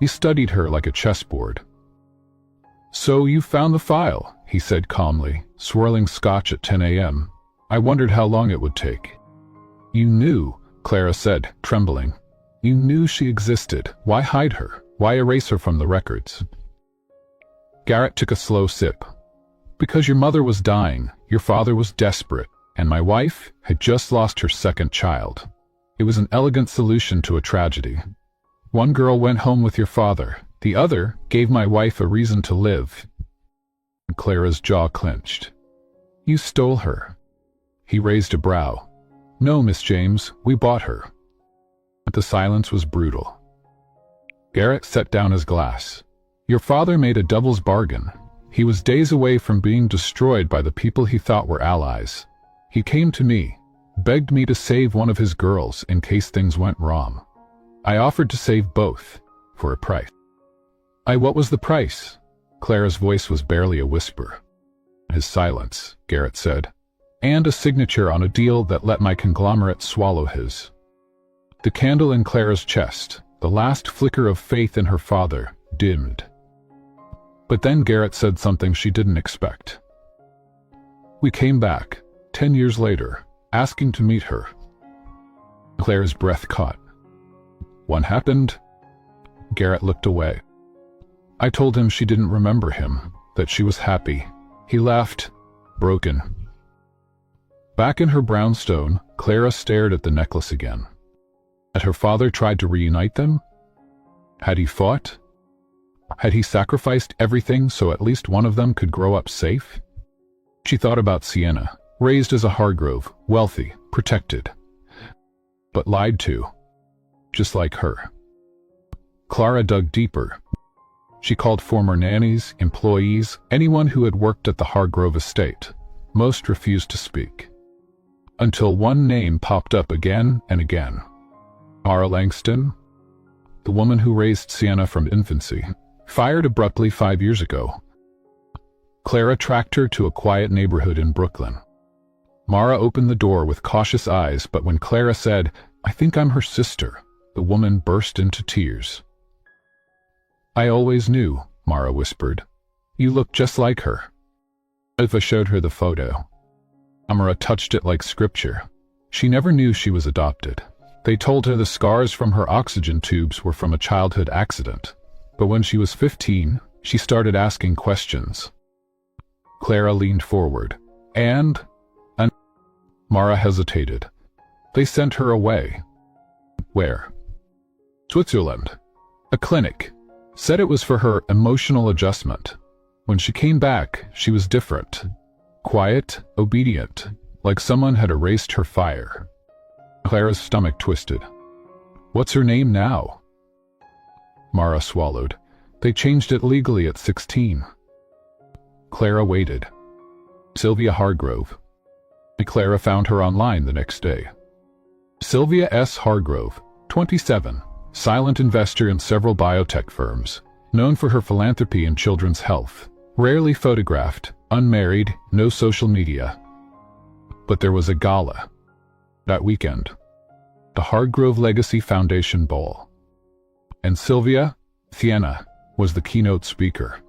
He studied her like a chessboard. "So you found the file," he said calmly, swirling scotch at 10 a.m. "I wondered how long it would take." "You knew," Clara said, trembling. "You knew she existed. Why hide her? Why erase her from the records?" Garrett took a slow sip. "Because your mother was dying, your father was desperate, and my wife had just lost her second child. It was an elegant solution to a tragedy. One girl went home with your father, the other gave my wife a reason to live." Clara's jaw clenched. "You stole her." He raised a brow. "No, Miss James, we bought her." The silence was brutal. Garrett set down his glass. "Your father made a devil's bargain. He was days away from being destroyed by the people he thought were allies. He came to me, begged me to save one of his girls in case things went wrong. I offered to save both, for a price." What was the price?" Clara's voice was barely a whisper. "His silence," Garrett said, "and a signature on a deal that let my conglomerate swallow his." The candle in Clara's chest, the last flicker of faith in her father, dimmed. But then Garrett said something she didn't expect. "We came back, 10 years later, asking to meet her." Clara's breath caught. "What happened?" Garrett looked away. "I told him she didn't remember him, that she was happy. He left, broken." Back in her brownstone, Clara stared at the necklace again. Had her father tried to reunite them? Had he fought? Had he sacrificed everything so at least one of them could grow up safe? She thought about Sienna, raised as a Hargrove, wealthy, protected, but lied to, just like her. Clara dug deeper. She called former nannies, employees, anyone who had worked at the Hargrove estate. Most refused to speak. Until one name popped up again and again. Mara Langston, the woman who raised Sienna from infancy, fired abruptly 5 years ago. Clara tracked her to a quiet neighborhood in Brooklyn. Mara opened the door with cautious eyes, but when Clara said, "I think I'm her sister," the woman burst into tears. "I always knew," Mara whispered. "You look just like her." Eva showed her the photo. Amara touched it like scripture. She never knew she was adopted. They told her the scars from her oxygen tubes were from a childhood accident. But when she was 15, she started asking questions. Clara leaned forward. And Mara hesitated. "They sent her away." "Where?" "Switzerland. A clinic. Said it was for her emotional adjustment. When she came back, she was different. Quiet, obedient, like someone had erased her fire." Clara's stomach twisted. "What's her name now?" Mara swallowed. "They changed it legally at 16. Clara waited. "Sylvia Hargrove." Clara found her online the next day. Sylvia S. Hargrove, 27, silent investor in several biotech firms, known for her philanthropy in children's health, rarely photographed, unmarried, no social media. But there was a gala that weekend, the Hargrove Legacy Foundation Ball. And Sylvia, Sienna, was the keynote speaker.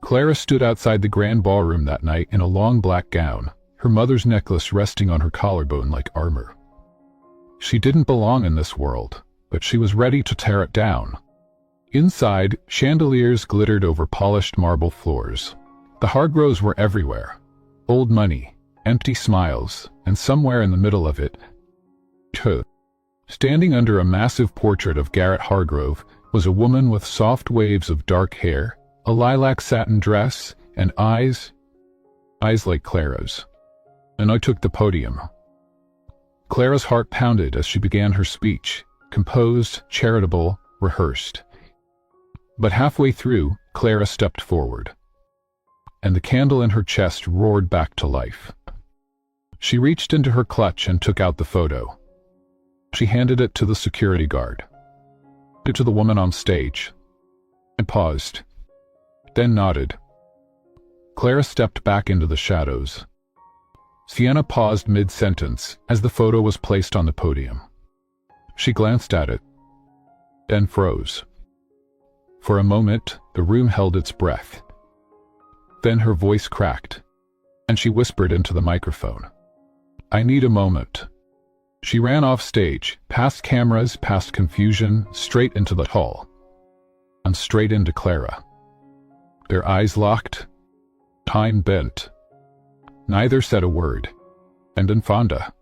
Clara stood outside the grand ballroom that night in a long black gown, her mother's necklace resting on her collarbone like armor. She didn't belong in this world, but she was ready to tear it down. Inside, chandeliers glittered over polished marble floors. The Hargroves were everywhere. Old money, empty smiles, and somewhere in the middle of it, standing under a massive portrait of Garrett Hargrove, was a woman with soft waves of dark hair, a lilac satin dress, and eyes like Clara's. And I took the podium. Clara's heart pounded as she began her speech, composed, charitable, rehearsed. But halfway through, Clara stepped forward, and the candle in her chest roared back to life. She reached into her clutch and took out the photo. She handed it to the security guard, to the woman on stage, and paused, then nodded. Clara stepped back into the shadows. Sienna paused mid-sentence as the photo was placed on the podium. She glanced at it, then froze. For a moment, the room held its breath. Then her voice cracked, and she whispered into the microphone, "I need a moment." She ran off stage, past cameras, past confusion, straight into the hall, and straight into Clara. Their eyes locked, time bent. Neither said a word, and then Fonda.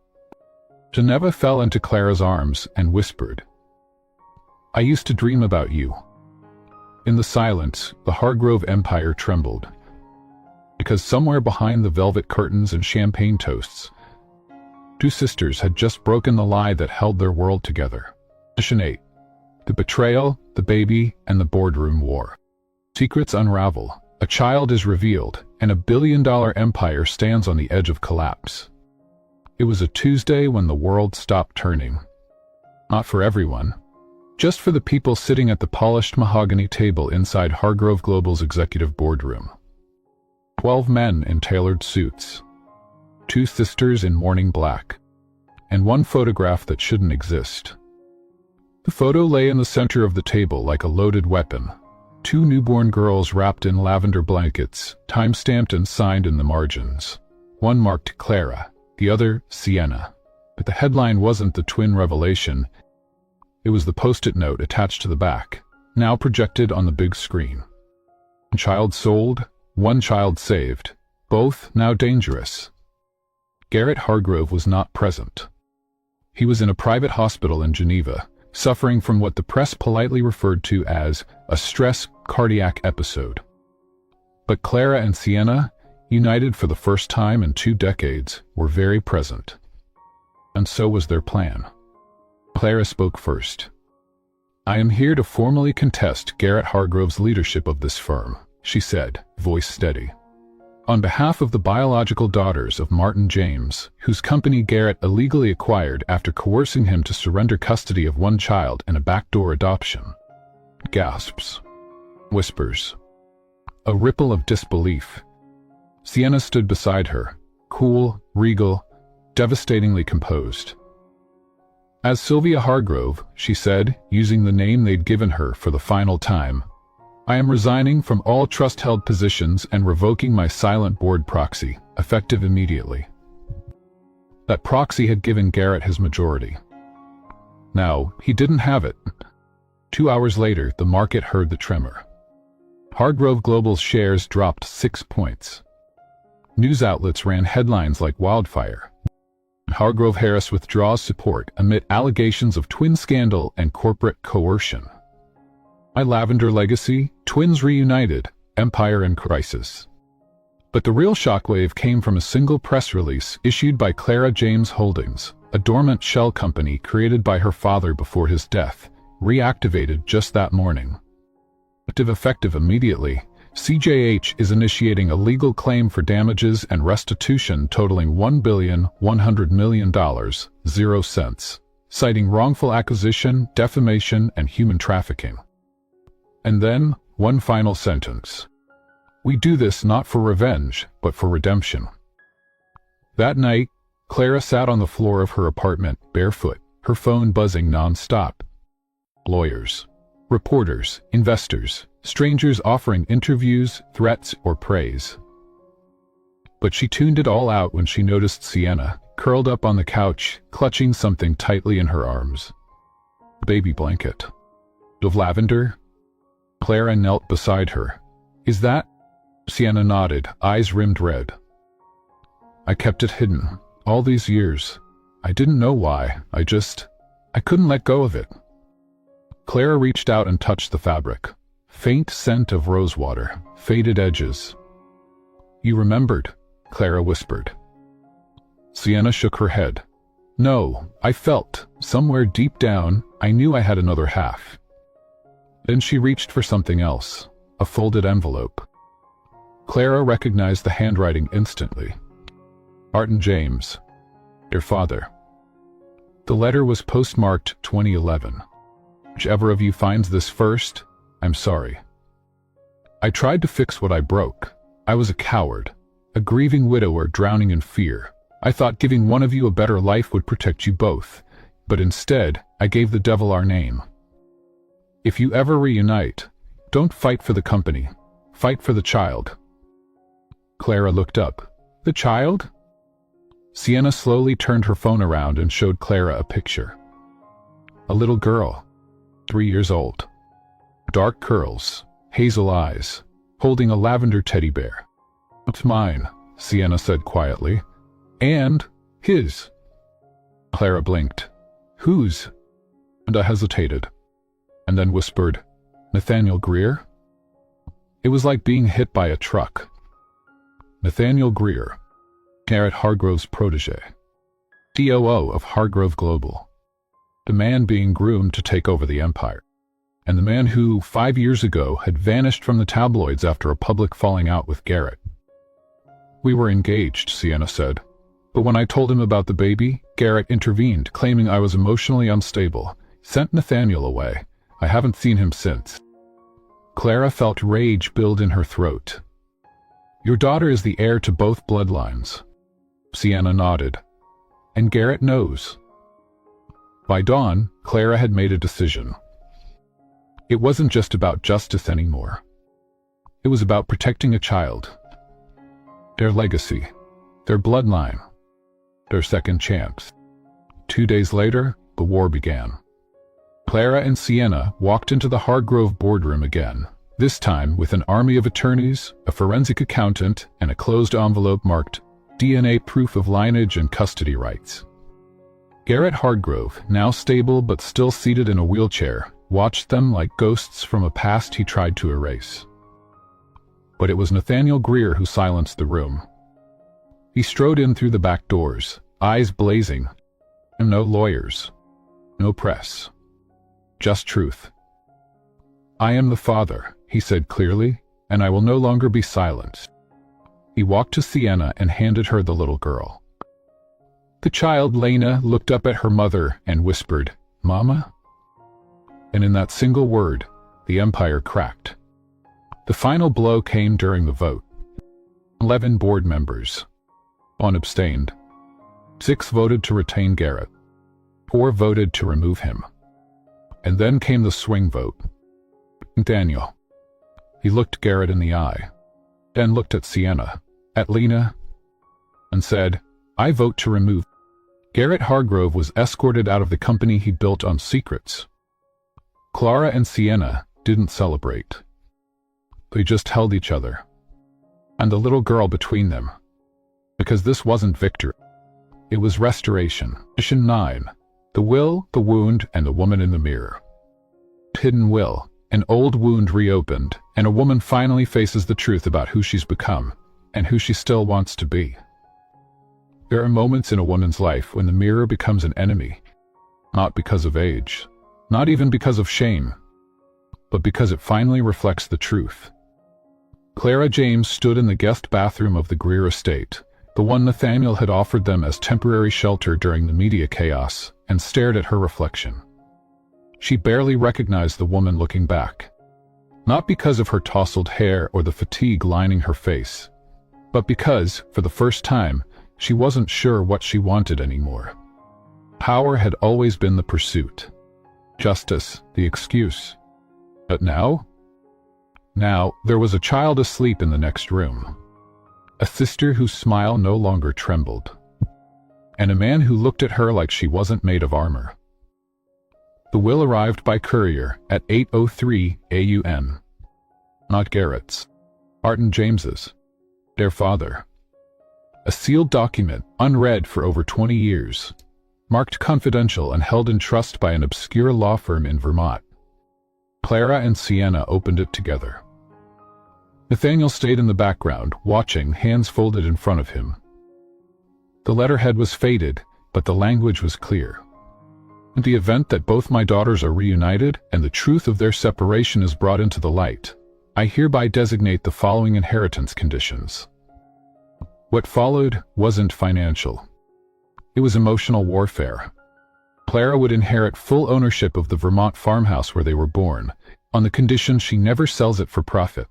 Geneva fell into Clara's arms and whispered, "I used to dream about you." In the silence, the Hargrove empire trembled, because somewhere behind the velvet curtains and champagne toasts, two sisters had just broken the lie that held their world together. Mission 8. The betrayal, the baby, and the boardroom war. Secrets unravel, a child is revealed, and a billion-dollar empire stands on the edge of collapse. It was a Tuesday when the world stopped turning. Not for everyone, just for the people sitting at the polished mahogany table inside Hargrove Global's executive boardroom. 12 men in tailored suits, 2 sisters in mourning black, and one photograph that shouldn't exist. The photo lay in the center of the table like a loaded weapon. 2 newborn girls wrapped in lavender blankets, time-stamped and signed in the margins. One marked Clara, the other Sienna. But the headline wasn't the twin revelation. It was the post-it note attached to the back, now projected on the big screen. One child sold, one child saved, both now dangerous. Garrett Hargrove was not present. He was in a private hospital in Geneva, suffering from what the press politely referred to as a stress cardiac episode. But Clara and Sienna, united for the first time in 2 decades, were very present. And so was their plan. Clara spoke first. "I am here to formally contest Garrett Hargrove's leadership of this firm," she said, voice steady. "On behalf of the biological daughters of Martin James, whose company Garrett illegally acquired after coercing him to surrender custody of one child in a backdoor adoption." Gasps. Whispers. A ripple of disbelief. Sienna stood beside her, cool, regal, devastatingly composed. "As Sylvia Hargrove," she said, using the name they'd given her for the final time, "I am resigning from all trust-held positions and revoking my silent board proxy, effective immediately." That proxy had given Garrett his majority. Now, he didn't have it. 2 hours later, the market heard the tremor. Hargrove Global's shares dropped 6 points. News outlets ran headlines like wildfire. Hargrove Harris withdraws support amid allegations of twin scandal and corporate coercion. My lavender legacy, twins reunited, empire in crisis. But the real shockwave came from a single press release issued by Clara James Holdings, a dormant shell company created by her father before his death, reactivated just that morning. Effective immediately, CJH is initiating a legal claim for damages and restitution totaling $1,100,000,000, 0 cents, citing wrongful acquisition, defamation, and human trafficking. And then, one final sentence. "We do this not for revenge, but for redemption." That night, Clara sat on the floor of her apartment, barefoot, her phone buzzing non-stop. Lawyers, reporters, investors, strangers offering interviews, threats, or praise. But she tuned it all out when she noticed Sienna, curled up on the couch, clutching something tightly in her arms. A baby blanket. Of lavender? Clara knelt beside her. "Is that?" Sienna nodded, eyes rimmed red. "I kept it hidden, all these years. I didn't know why, I couldn't let go of it." Clara reached out and touched the fabric. Faint scent of rosewater, faded edges. "You remembered," Clara whispered. Sienna shook her head. "No, I felt, somewhere deep down, I knew I had another half." Then she reached for something else. a folded envelope. Clara recognized the handwriting instantly. Art and James, their father. The letter was postmarked 2011. Whichever of you finds this first, I'm sorry. I tried to fix what I broke. I was a coward, a grieving widower drowning in fear. I thought giving one of you a better life would protect you both, but instead, I gave the devil our name. If you ever reunite, don't fight for the company, fight for the child. Clara looked up. The child? Sienna slowly turned her phone around and showed Clara a picture. A little girl, 3 years old. Dark curls, hazel eyes, holding a lavender teddy bear. It's mine, Sienna said quietly. And his. Clara blinked. Whose? And I hesitated, and then whispered, Nathaniel Greer? It was like being hit by a truck. Nathaniel Greer, Garrett Hargrove's protege, COO of Hargrove Global, the man being groomed to take over the empire, and the man who, 5 years ago, had vanished from the tabloids after a public falling out with Garrett. We were engaged, Sienna said, but when I told him about the baby, Garrett intervened, claiming I was emotionally unstable, sent Nathaniel away. I haven't seen him since. Clara felt rage build in her throat. Your daughter is the heir to both bloodlines. Sienna nodded. And Garrett knows. By dawn, Clara had made a decision. It wasn't just about justice anymore. It was about protecting a child. Their legacy. Their bloodline. Their second chance. 2 days later, the war began. Clara and Sienna walked into the Hargrove boardroom again, this time with an army of attorneys, a forensic accountant, and a closed envelope marked DNA proof of lineage and custody rights. Garrett Hargrove, now stable but still seated in a wheelchair, watched them like ghosts from a past he tried to erase. But it was Nathaniel Greer who silenced the room. He strode in through the back doors, eyes blazing, and no lawyers, no press, just truth. I am the father, he said clearly, and I will no longer be silenced. He walked to Sienna and handed her the little girl. The child, Lena, looked up at her mother and whispered, Mama? And in that single word, the empire cracked. The final blow came during the vote. 11 board members. 1 abstained. 6 voted to retain Garrett. 4 voted to remove him. And then came the swing vote. Nathaniel. He looked Garrett in the eye, then looked at Sienna, at Lena, and said, I vote to remove. Garrett Hargrove was escorted out of the company he built on secrets. Clara and Sienna didn't celebrate. They just held each other, and the little girl between them. Because this wasn't victory. It was restoration. Mission 9. The will, the wound, and the woman in the mirror. Hidden will. An old wound reopened, and a woman finally faces the truth about who she's become, and who she still wants to be. There are moments in a woman's life when the mirror becomes an enemy. Not because of age. Not even because of shame. But because it finally reflects the truth. Clara James stood in the guest bathroom of the Greer estate, the one Nathaniel had offered them as temporary shelter during the media chaos, and stared at her reflection. She barely recognized the woman looking back. Not because of her tousled hair or the fatigue lining her face, but because, for the first time, she wasn't sure what she wanted anymore. Power had always been the pursuit. Justice, the excuse. But now? Now, there was a child asleep in the next room. A sister whose smile no longer trembled. And a man who looked at her like she wasn't made of armor. The will arrived by courier at 8:03 AUN. Not Garrett's. Art and James's. Their father. A sealed document, unread for over 20 years. Marked confidential and held in trust by an obscure law firm in Vermont. Clara and Sienna opened it together. Nathaniel stayed in the background, watching, hands folded in front of him. The letterhead was faded, but the language was clear. In the event that both my daughters are reunited and the truth of their separation is brought into the light, I hereby designate the following inheritance conditions. What followed wasn't financial. It was emotional warfare. Clara would inherit full ownership of the Vermont farmhouse where they were born, on the condition she never sells it for profit.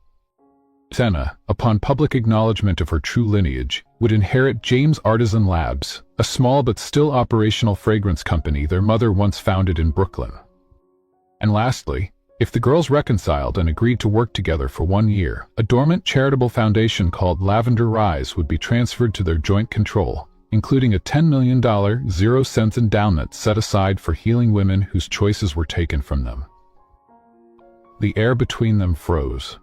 Sienna, upon public acknowledgement of her true lineage, would inherit James Artisan Labs, a small but still operational fragrance company their mother once founded in Brooklyn. And lastly, if the girls reconciled and agreed to work together for 1 year, a dormant charitable foundation called Lavender Rise would be transferred to their joint control, including a $10 million 0-cent endowment set aside for healing women whose choices were taken from them. The air between them froze.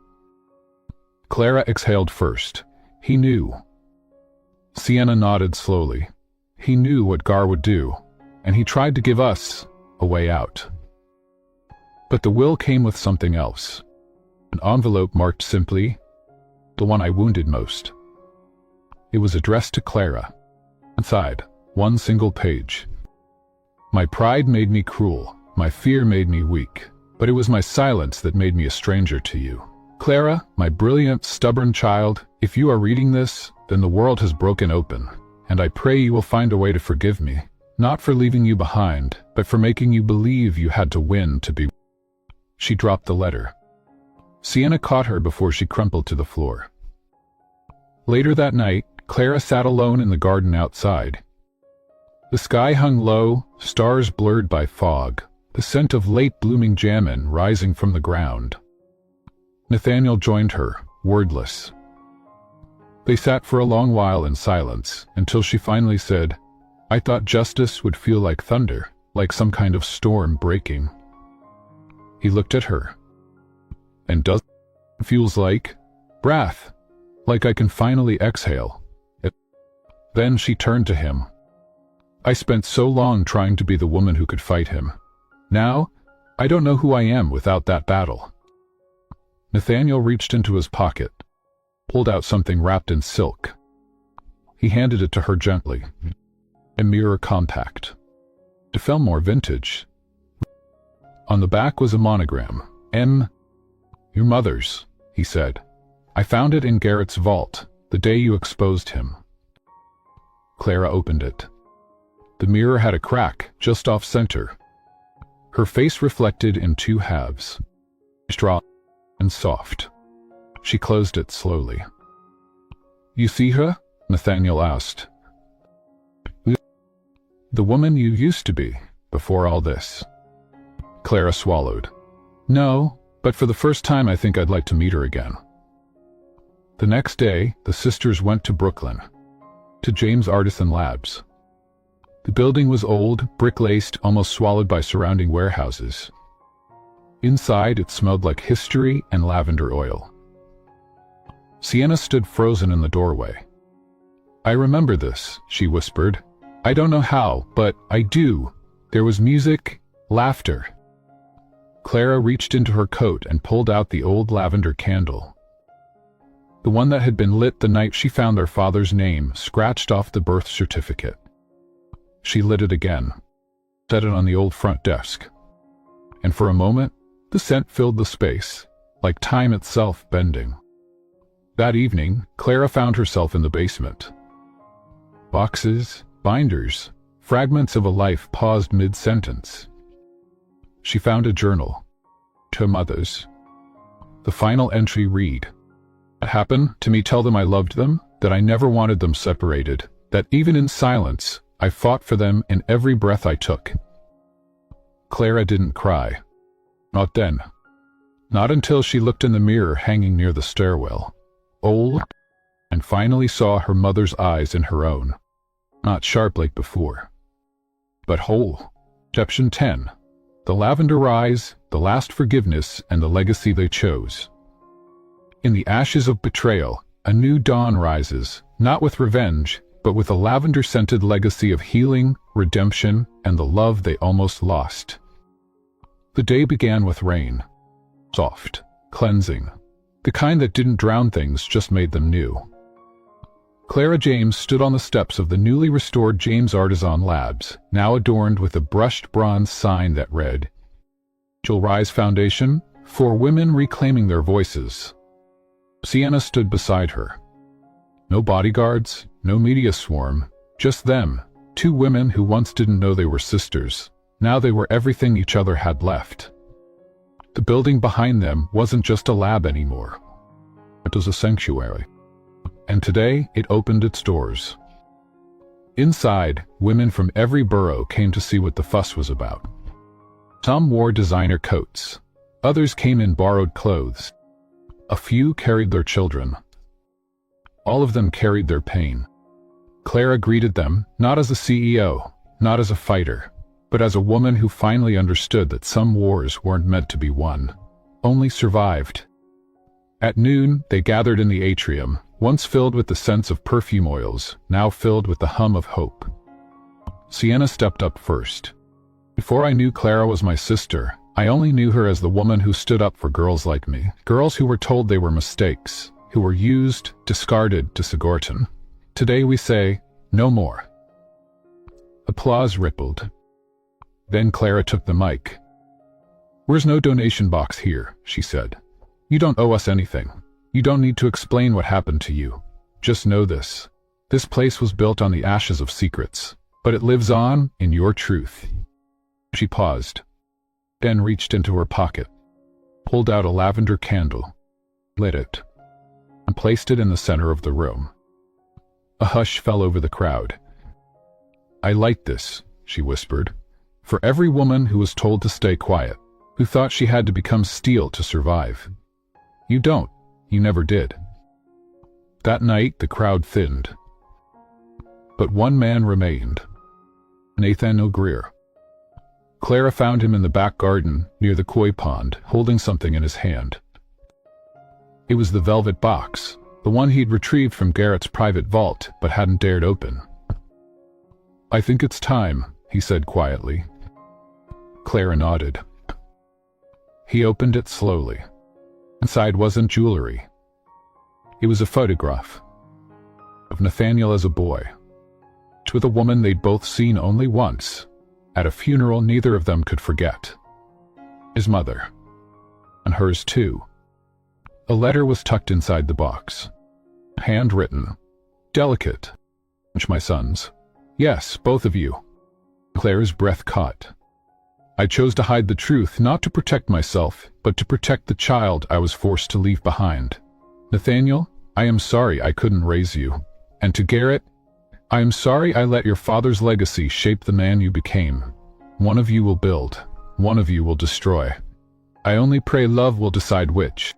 Clara exhaled first. He knew. Sienna nodded slowly. He knew what Gar would do, and he tried to give us a way out. But the will came with something else. An envelope marked simply, "The one I wounded most." It was addressed to Clara. Inside, one single page. My pride made me cruel, my fear made me weak, but it was my silence that made me a stranger to you. Clara, my brilliant, stubborn child, if you are reading this, then the world has broken open, and I pray you will find a way to forgive me, not for leaving you behind, but for making you believe you had to win to be. She dropped the letter. Sienna caught her before she crumpled to the floor. Later that night, Clara sat alone in the garden outside. The sky hung low, stars blurred by fog, the scent of late-blooming jasmine rising from the ground. Nathaniel joined her, wordless. They sat for a long while in silence, until she finally said, "I thought justice would feel like thunder, like some kind of storm breaking." He looked at her. "And does it feels like wrath, like I can finally exhale." Then she turned to him. "I spent so long trying to be the woman who could fight him. Now, I don't know who I am without that battle." Nathaniel reached into his pocket, pulled out something wrapped in silk. He handed it to her gently. A mirror compact. It felt more vintage. On the back was a monogram. "M. Your mother's," he said. "I found it in Garrett's vault, the day you exposed him." Clara opened it. The mirror had a crack, just off-center. Her face reflected in two halves. Straw and soft. She closed it slowly. "You see her?" Nathaniel asked. "The woman you used to be, before all this." Clara swallowed. "No, but for the first time I think I'd like to meet her again." The next day, the sisters went to Brooklyn, to James Artisan Labs. The building was old, brick-laced, almost swallowed by surrounding warehouses. Inside, it smelled like history and lavender oil. Sienna stood frozen in the doorway. "I remember this," she whispered. "I don't know how, but I do. There was music, laughter." Clara reached into her coat and pulled out the old lavender candle. The one that had been lit the night she found their father's name scratched off the birth certificate. She lit it again, set it on the old front desk. And for a moment, the scent filled the space, like time itself bending. That evening, Clara found herself in the basement. Boxes, binders, fragments of a life paused mid-sentence. She found a journal. To mother's. The final entry read, "What happened to me tell them I loved them, that I never wanted them separated, that even in silence, I fought for them in every breath I took." Clara didn't cry. Not then. Not until she looked in the mirror hanging near the stairwell, old, and finally saw her mother's eyes in her own. Not sharp like before, but whole. Section 10. The Lavender Rise, the Last Forgiveness, and the Legacy They Chose. In the ashes of betrayal, a new dawn rises, not with revenge, but with a lavender-scented legacy of healing, redemption, and the love they almost lost. The day began with rain. Soft, cleansing. The kind that didn't drown things, just made them new. Clara James stood on the steps of the newly restored James Artisan Labs, now adorned with a brushed bronze sign that read, "Angel Rise Foundation, For women reclaiming their voices. Sienna stood beside her. No bodyguards, no media swarm, just them, two women who once didn't know they were sisters. Now they were everything each other had left. The building behind them wasn't just a lab anymore. It was a sanctuary. And today, it opened its doors. Inside, women from every borough came to see what the fuss was about. Some wore designer coats. Others came in borrowed clothes. A few carried their children. All of them carried their pain. Clara greeted them, not as a CEO, not as a fighter, but as a woman who finally understood that some wars weren't meant to be won, only survived. At noon, they gathered in the atrium, once filled with the scents of perfume oils, now filled with the hum of hope. Sienna stepped up first. Before I knew Clara was my sister, I only knew her as the woman who stood up for girls like me, girls who were told they were mistakes, who were used, discarded to Sigorton. Today we say, no more. Applause rippled. Then Clara took the mic. "Where's no donation box here," she said. "You don't owe us anything. You don't need to explain what happened to you. Just know this. This place was built on the ashes of secrets, but it lives on in your truth." She paused, then reached into her pocket, pulled out a lavender candle, lit it, and placed it in the center of the room. A hush fell over the crowd. "I light this," she whispered, "for every woman who was told to stay quiet, who thought she had to become steel to survive. You don't. You never did." That night, the crowd thinned. But one man remained. Nathaniel Greer. Clara found him in the back garden, near the koi pond, holding something in his hand. It was the velvet box, the one he'd retrieved from Garrett's private vault, but hadn't dared open. "I think it's time," he said quietly. Clara nodded. He opened it slowly. Inside wasn't jewelry. It was a photograph of Nathaniel as a boy, with a woman they'd both seen only once, at a funeral neither of them could forget. His mother. And hers too. A letter was tucked inside the box. Handwritten. Delicate. "My sons. Yes, both of you." Clara's breath caught. "I chose to hide the truth, not to protect myself, but to protect the child I was forced to leave behind. Nathaniel, I am sorry I couldn't raise you. And to Garrett, I am sorry I let your father's legacy shape the man you became. One of you will build, one of you will destroy. I only pray love will decide which."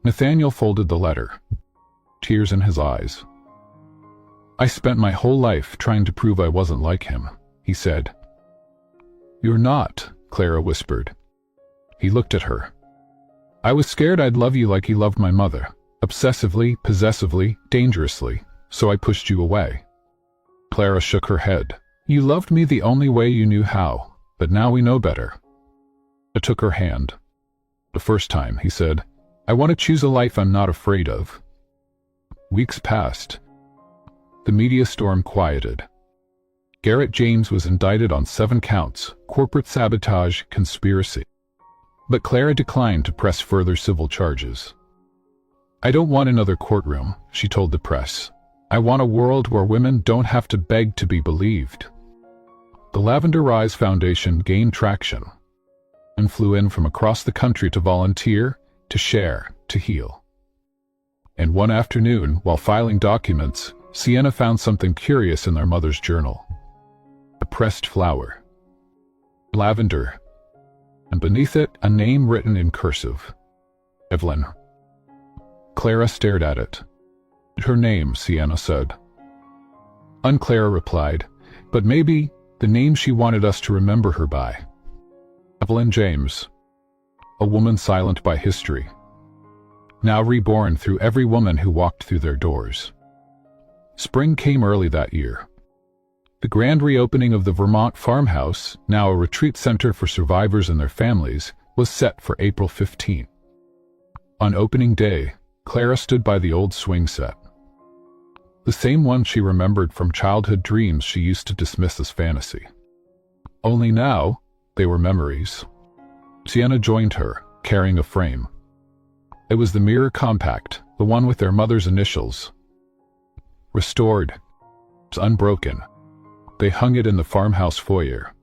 Nathaniel folded the letter, tears in his eyes. "I spent my whole life trying to prove I wasn't like him," he said. "You're not," Clara whispered. He looked at her. "I was scared I'd love you like he loved my mother, obsessively, possessively, dangerously, so I pushed you away." Clara shook her head. "You loved me the only way you knew how, but now we know better." I took her hand. "The first time," he said, "I want to choose a life I'm not afraid of." Weeks passed. The media storm quieted. Garrett James was indicted on 7 counts, corporate sabotage, conspiracy. But Clara declined to press further civil charges. "I don't want another courtroom," she told the press. "I want a world where women don't have to beg to be believed." The Lavender Rise Foundation gained traction and flew in from across the country to volunteer, to share, to heal. And one afternoon, while filing documents, Sienna found something curious in their mother's journal. A pressed flower. Lavender. And beneath it, a name written in cursive. Evelyn. Clara stared at it. "Her name," Sienna said. Clara replied, "But maybe the name she wanted us to remember her by. Evelyn James. A woman silent by history. Now reborn through every woman who walked through their doors." Spring came early that year. The grand reopening of the Vermont farmhouse, now a retreat center for survivors and their families, was set for April 15. On opening day, Clara stood by the old swing set. The same one she remembered from childhood dreams she used to dismiss as fantasy. Only now, they were memories. Sienna joined her, carrying a frame. It was the mirror compact, the one with their mother's initials. Restored, unbroken. They hung it in the farmhouse foyer,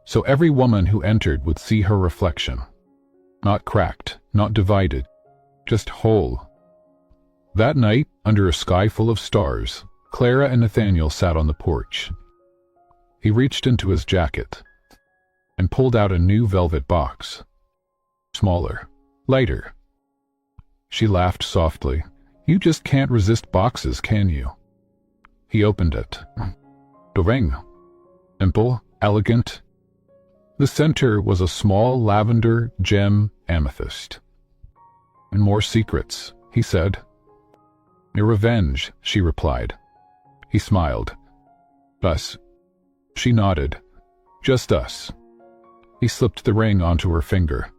so every woman who entered would see her reflection. Not cracked, not divided, just whole. That night, under a sky full of stars, Clara and Nathaniel sat on the porch. He reached into his jacket and pulled out a new velvet box. Smaller, lighter. She laughed softly. You just can't resist boxes, can you? He opened it. The ring. Simple, elegant. The center was a small lavender gem amethyst. And more secrets, he said. Your revenge, she replied. He smiled. Us. She nodded. Just us. He slipped the ring onto her finger.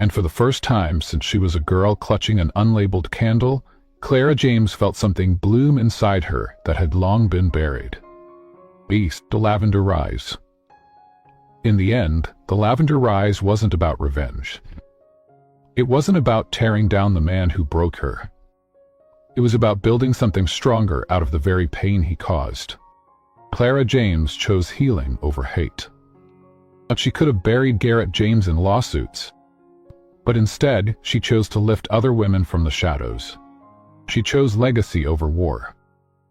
And for the first time since she was a girl clutching an unlabeled candle, Clara James felt something bloom inside her that had long been buried. Beast, the lavender rise. In the end, the lavender rise wasn't about revenge. It wasn't about tearing down the man who broke her. It was about building something stronger out of the very pain he caused. Clara James chose healing over hate. But she could have buried Garrett James in lawsuits. But instead, she chose to lift other women from the shadows. She chose legacy over war.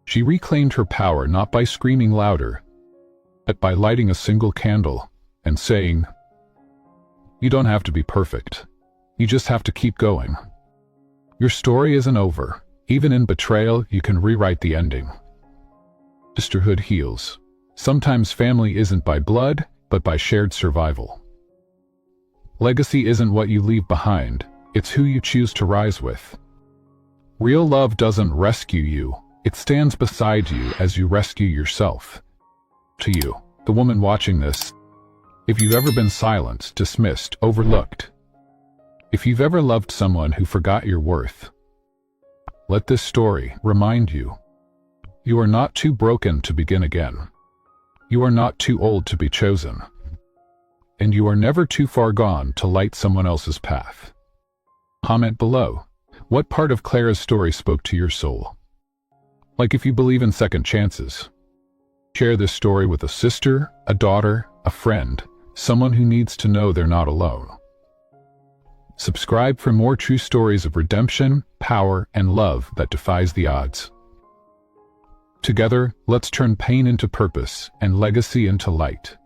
She reclaimed her power not by screaming louder, but by lighting a single candle and saying, "You don't have to be perfect. You just have to keep going. Your story isn't over. Even in betrayal, you can rewrite the ending." Sisterhood heals. Sometimes family isn't by blood, but by shared survival. Legacy isn't what you leave behind, it's who you choose to rise with. Real love doesn't rescue you, it stands beside you as you rescue yourself. To you, the woman watching this, if you've ever been silenced, dismissed, overlooked, if you've ever loved someone who forgot your worth, let this story remind you, you are not too broken to begin again. You are not too old to be chosen. And you are never too far gone to light someone else's path. Comment below. What part of Clara's story spoke to your soul? Like if you believe in second chances. Share this story with a sister, a daughter, a friend, someone who needs to know they're not alone. Subscribe for more true stories of redemption, power, and love that defies the odds. Together, let's turn pain into purpose and legacy into light.